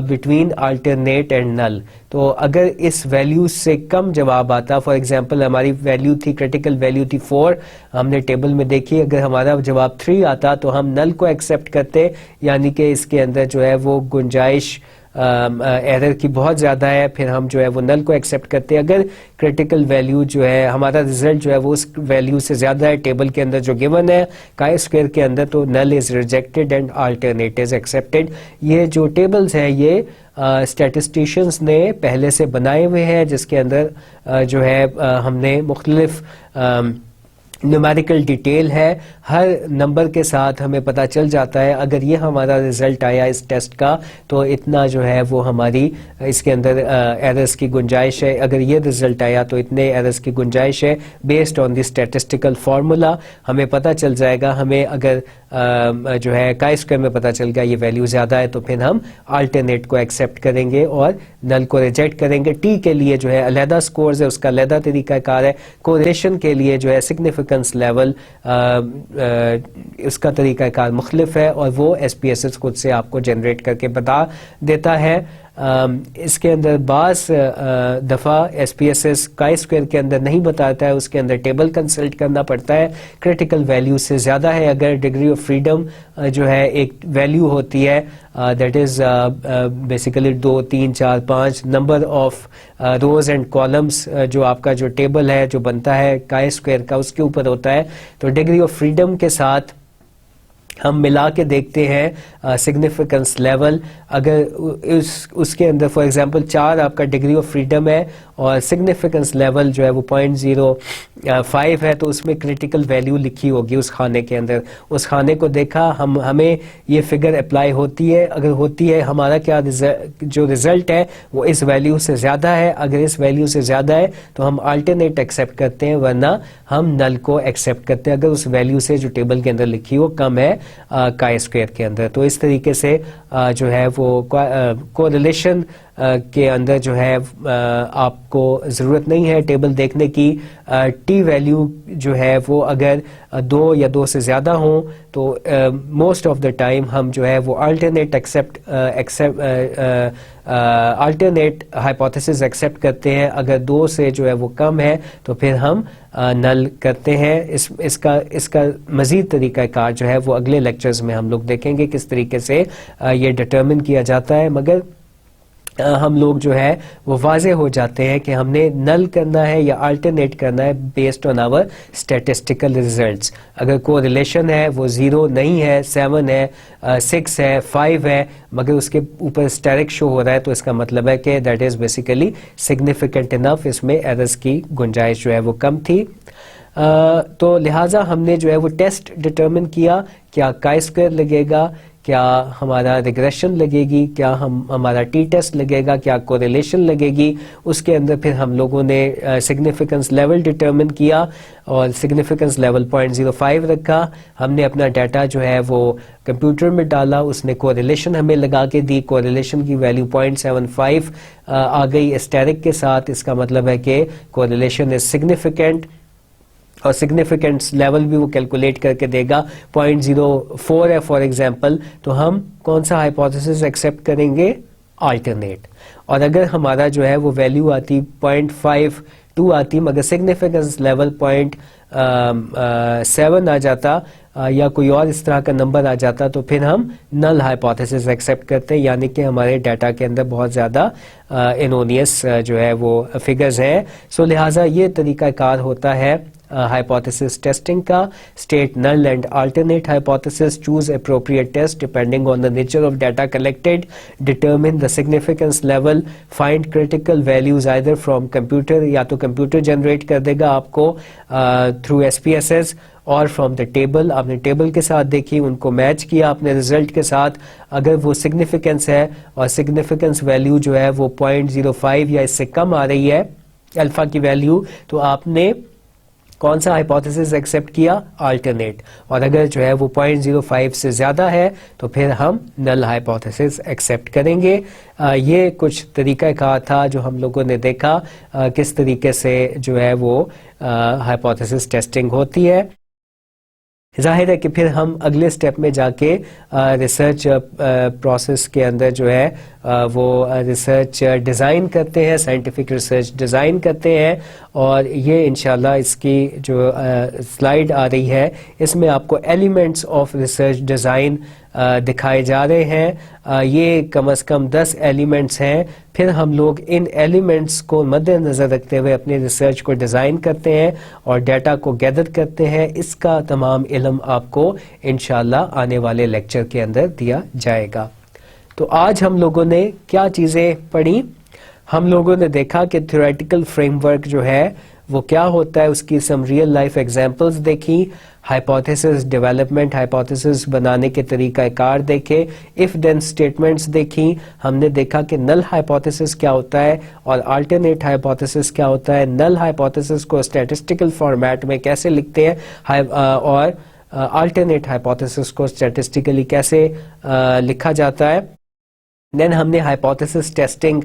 between alternate and null. تو اگر اس ویلیو سے کم جواب آتا, فار ایگزامپل ہماری ویلیو تھی, کریٹیکل ویلیو تھی 4, ہم نے ٹیبل میں دیکھی, اگر ہمارا جواب 3 آتا تو ہم نل کو ایکسیپٹ کرتے, یعنی کہ اس کے اندر جو ہے وہ گنجائش ایرر کی بہت زیادہ ہے, پھر ہم جو ہے وہ نل کو ایکسیپٹ کرتے. اگر کریٹیکل ویلیو جو ہے ہمارا رزلٹ جو ہے وہ اس ویلیو سے زیادہ ہے ٹیبل کے اندر جو گیون ہے کائی اسکوئر کے اندر, تو null is rejected and alternate is accepted. یہ جو ٹیبلز ہیں یہ اسٹیٹسٹیشینز نے پہلے سے بنائے ہوئے ہیں, جس کے اندر جو ہے ہم نے مختلف نیومیریکل ڈیٹیل ہے. ہر نمبر کے ساتھ ہمیں پتہ چل جاتا ہے اگر یہ ہمارا رزلٹ آیا اس ٹیسٹ کا تو اتنا جو ہے وہ ہماری اس کے اندر ایررز کی گنجائش ہے, اگر یہ رزلٹ آیا تو اتنے ایررز کی گنجائش ہے. Based on the statistical formula ہمیں پتہ چل جائے گا. ہمیں اگر جو ہے کائی اسکوئر میں پتہ چل گیا یہ ویلیو زیادہ ہے تو پھر ہم آلٹرنیٹ کو ایکسیپٹ کریں گے اور نل کو ریجیکٹ کریں گے. ٹی کے لیے جو ہے علیحدہ سکورز ہے, اس کا علیحدہ طریقہ کار ہے. کوریلیشن کے لیے جو ہے سگنیفیکنس لیول اس کا طریقہ کار مختلف ہے, اور وہ ایس پی ایس ایس خود سے آپ کو جنریٹ کر کے بتا دیتا ہے. اس کے اندر بعض دفعہ S P S S chi square کے اندر نہیں بتاتا ہے, اس کے اندر ٹیبل کنسلٹ کرنا پڑتا ہے. کریٹیکل ویلیو سے زیادہ ہے اگر ڈگری آف فریڈم جو ہے ایک ویلیو ہوتی ہے that is basically 2 3 4 5 number of rows and columns, جو آپ کا جو ٹیبل ہے جو بنتا ہے کائی اسکوئر کا اس کے اوپر ہوتا ہے. تو ڈگری آف فریڈم کے ساتھ ہم ملا کے دیکھتے ہیں سگنیفیکنس لیول. اگر اس کے اندر فار ایگزامپل 4 آپ کا ڈگری آف فریڈم ہے اور سگنیفیکنس لیول جو ہے وہ 0.05 ہے, تو اس میں کریٹیکل ویلیو لکھی ہوگی اس خانے کے اندر. اس خانے کو دیکھا, ہمیں یہ فگر اپلائی ہوتی ہے, اگر ہوتی ہے ہمارا کیا جو رزلٹ ہے وہ اس ویلیو سے زیادہ ہے. اگر اس ویلیو سے زیادہ ہے تو ہم آلٹرنیٹ ایکسیپٹ کرتے ہیں, ورنہ ہم نل کو ایکسیپٹ کرتے ہیں اگر اس ویلیو سے جو ٹیبل کے اندر لکھی ہو کم ہے کائی اسکوئر کے اندر. تو اس طریقے سے جو ہے وہ کوریلیشن کے اندر جو ہے آپ کو ضرورت نہیں ہے ٹیبل دیکھنے کی. ٹی ویلیو جو ہے وہ اگر 2 یا 2 سے زیادہ ہوں تو موسٹ آف دا ٹائم ہم جو ہے وہ آلٹرنیٹ آلٹرنیٹ ہائپوتھیسس ایکسیپٹ کرتے ہیں. اگر 2 سے جو ہے وہ کم ہے تو پھر ہم نل کرتے ہیں. اس کا مزید طریقہ کار جو ہے وہ اگلے لیکچرز میں ہم لوگ دیکھیں گے کس طریقے سے یہ ڈٹرمن کیا جاتا ہے. مگر ہم لوگ جو ہے وہ واضح ہو جاتے ہیں کہ ہم نے نل کرنا ہے یا آلٹرنیٹ کرنا ہے based on our statistical results. اگر کوئی ریلیشن ہے وہ 0 نہیں ہے, 7 ہے, 6 ہے, 5 ہے, مگر اس کے اوپر اسٹیرک شو ہو رہا ہے, تو اس کا مطلب ہے کہ دیٹ از بیسیکلی سگنیفیکنٹ انف, اس میں ایررز کی گنجائش جو ہے وہ کم تھی. تو لہٰذا ہم نے جو ہے وہ ٹیسٹ ڈٹرمن کیا, کیا کائی اسکوئر لگے گا, کیا ہمارا ریگریشن لگے گی, کیا ہمارا ٹی ٹیسٹ لگے گا, کیا کوریلیشن لگے گی. اس کے اندر پھر ہم لوگوں نے سگنیفیکنس لیول ڈٹرمن کیا اور سگنیفیکنس لیول 0.05 رکھا. ہم نے اپنا ڈیٹا جو ہے وہ کمپیوٹر میں ڈالا, اس نے کوریلیشن ہمیں لگا کے دی, کوریلیشن کی ویلیو 0.75 آ گئی اسٹیرک کے ساتھ. اس کا مطلب ہے کہ کوریلیشن از سگنیفیکنٹ, اور سگنیفیکنس لیول بھی وہ کیلکولیٹ کر کے دے گا. 0.04 ہے فار ایگزامپل, تو ہم کون سا ہائپوتھیسس ایکسیپٹ کریں گے, آلٹرنیٹ. اور اگر ہمارا جو ہے وہ ویلیو آتی 0.5 2 آتی مگر سگنیفیکنس لیول 0.7 آ جاتا یا کوئی اور اس طرح کا نمبر آ جاتا تو پھر ہم نل ہائپوتھیسس ایکسیپٹ کرتے ہیں, یعنی کہ ہمارے ڈیٹا کے اندر بہت زیادہ انونیس جو ہے وہ فگرز ہیں. سو لہٰذا یہ طریقہ کار ہوتا ہے hypothesis testing کا. state null and alternate hypothesis, choose appropriate test depending on the nature of data collected, determine the significance level, find critical values either from computer یا تو computer generate کر دے گا آپ کو through SPSS اور from the table. آپ نے table کے ساتھ دیکھی, ان کو میچ کیا اپنے ریزلٹ کے ساتھ, اگر وہ سگنیفیکنس ہے اور سگنیفیکنس ویلیو جو ہے وہ 0.05 یا اس سے کم آ رہی ہے الفا کی ویلیو, تو آپ نے کون سا ہائپوتھیسس ایکسیپٹ کیا؟ آلٹرنیٹ. اور اگر جو ہے وہ 0.05 سے زیادہ ہے تو پھر ہم نل ہائپوتھیسس ایکسیپٹ کریں گے. یہ کچھ طریقہ کار تھا جو ہم لوگوں نے دیکھا کس طریقے سے جو ہے وہ ہائپوتھیسس ٹیسٹنگ ہوتی ہے. ظاہر ہے کہ پھر ہم اگلے سٹیپ میں جا کے ریسرچ پروسیس کے اندر جو ہے وہ ریسرچ ڈیزائن کرتے ہیں, سائنٹیفک ریسرچ ڈیزائن کرتے ہیں, اور یہ انشاءاللہ اس کی جو سلائیڈ آ رہی ہے اس میں آپ کو ایلیمنٹس آف ریسرچ ڈیزائن دکھائے جا رہے ہیں. یہ کم از کم 10 ایلیمنٹس ہیں. پھر ہم لوگ ان ایلیمنٹس کو مد نظر رکھتے ہوئے اپنے ریسرچ کو ڈیزائن کرتے ہیں اور ڈیٹا کو گیدر کرتے ہیں. اس کا تمام علم آپ کو انشاءاللہ آنے والے لیکچر کے اندر دیا جائے گا. تو آج ہم لوگوں نے کیا چیزیں پڑھی؟ ہم لوگوں نے دیکھا کہ تھیوریٹیکل فریم ورک جو ہے وہ کیا ہوتا ہے, اس کی سم ریئل لائف ایگزامپلس دیکھی, ہائپوتھیسس ڈیولپمنٹ, ہائپوتھیسس بنانے کے طریقہ کار دیکھے, اف دین اسٹیٹمنٹس دیکھی. ہم نے دیکھا کہ نل ہائپوتھیسس کیا ہوتا ہے اور آلٹرنیٹ ہائپوتھیسس کیا ہوتا ہے. نل ہائپوتھیسس کو اسٹیٹسٹیکل فارمیٹ میں کیسے لکھتے ہیں اور آلٹرنیٹ ہائپوتھیسس کو اسٹیٹسٹیکلی کیسے لکھا جاتا ہے. دین ہم نے ہائپوتھیسس ٹیسٹنگ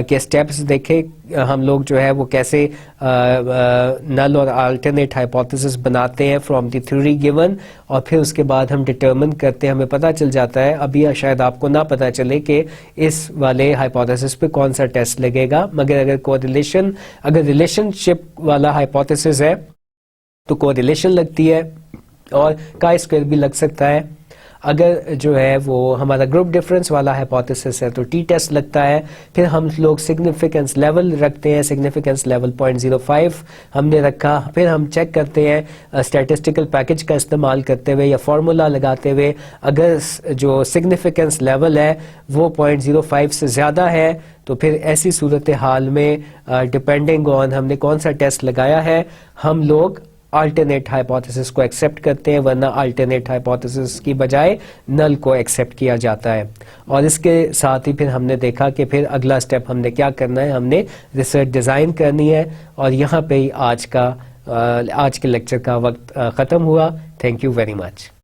کے سٹیپس دیکھے, ہم لوگ جو ہے وہ کیسے نل اور آلٹرنیٹ ہائپوتھیسس بناتے ہیں فرام دی تھیوری گیون, اور پھر اس کے بعد ہم ڈٹرمن کرتے ہیں, ہمیں پتہ چل جاتا ہے, ابھی شاید آپ کو نہ پتہ چلے کہ اس والے ہائپوتھیسس پہ کون سا ٹیسٹ لگے گا, مگر اگر ریلیشن شپ والا ہائپوتھیسس ہے تو کوریلیشن لگتی ہے اور کا اسکوائر بھی لگ سکتا ہے. اگر جو ہے وہ ہمارا گروپ ڈفرینس والا ہائپوتھیسس ہے تو ٹی ٹیسٹ لگتا ہے. پھر ہم لوگ سگنیفیکنس لیول رکھتے ہیں, سگنیفیکنس لیول 0.05 ہم نے رکھا. پھر ہم چیک کرتے ہیں اسٹیٹسٹیکل پیکج کا استعمال کرتے ہوئے یا فارمولا لگاتے ہوئے, اگر جو سگنیفیکنس لیول ہے وہ 0.05 سے زیادہ ہے تو پھر ایسی صورتحال میں ڈپینڈنگ آن ہم نے کون سا ٹیسٹ لگایا ہے ہم لوگ آلٹرنیٹ ہائپوتھیسس کو ایکسیپٹ کرتے ہیں, ورنہ آلٹرنیٹ ہائپوتھیسس کی بجائے نل کو ایکسیپٹ کیا جاتا ہے. اور اس کے ساتھ ہی پھر ہم نے دیکھا کہ پھر اگلا سٹیپ ہم نے کیا کرنا ہے, ہم نے ریسرچ ڈیزائن کرنی ہے. اور یہاں پہ ہی آج کے لیکچر کا وقت ختم ہوا. Thank you very much.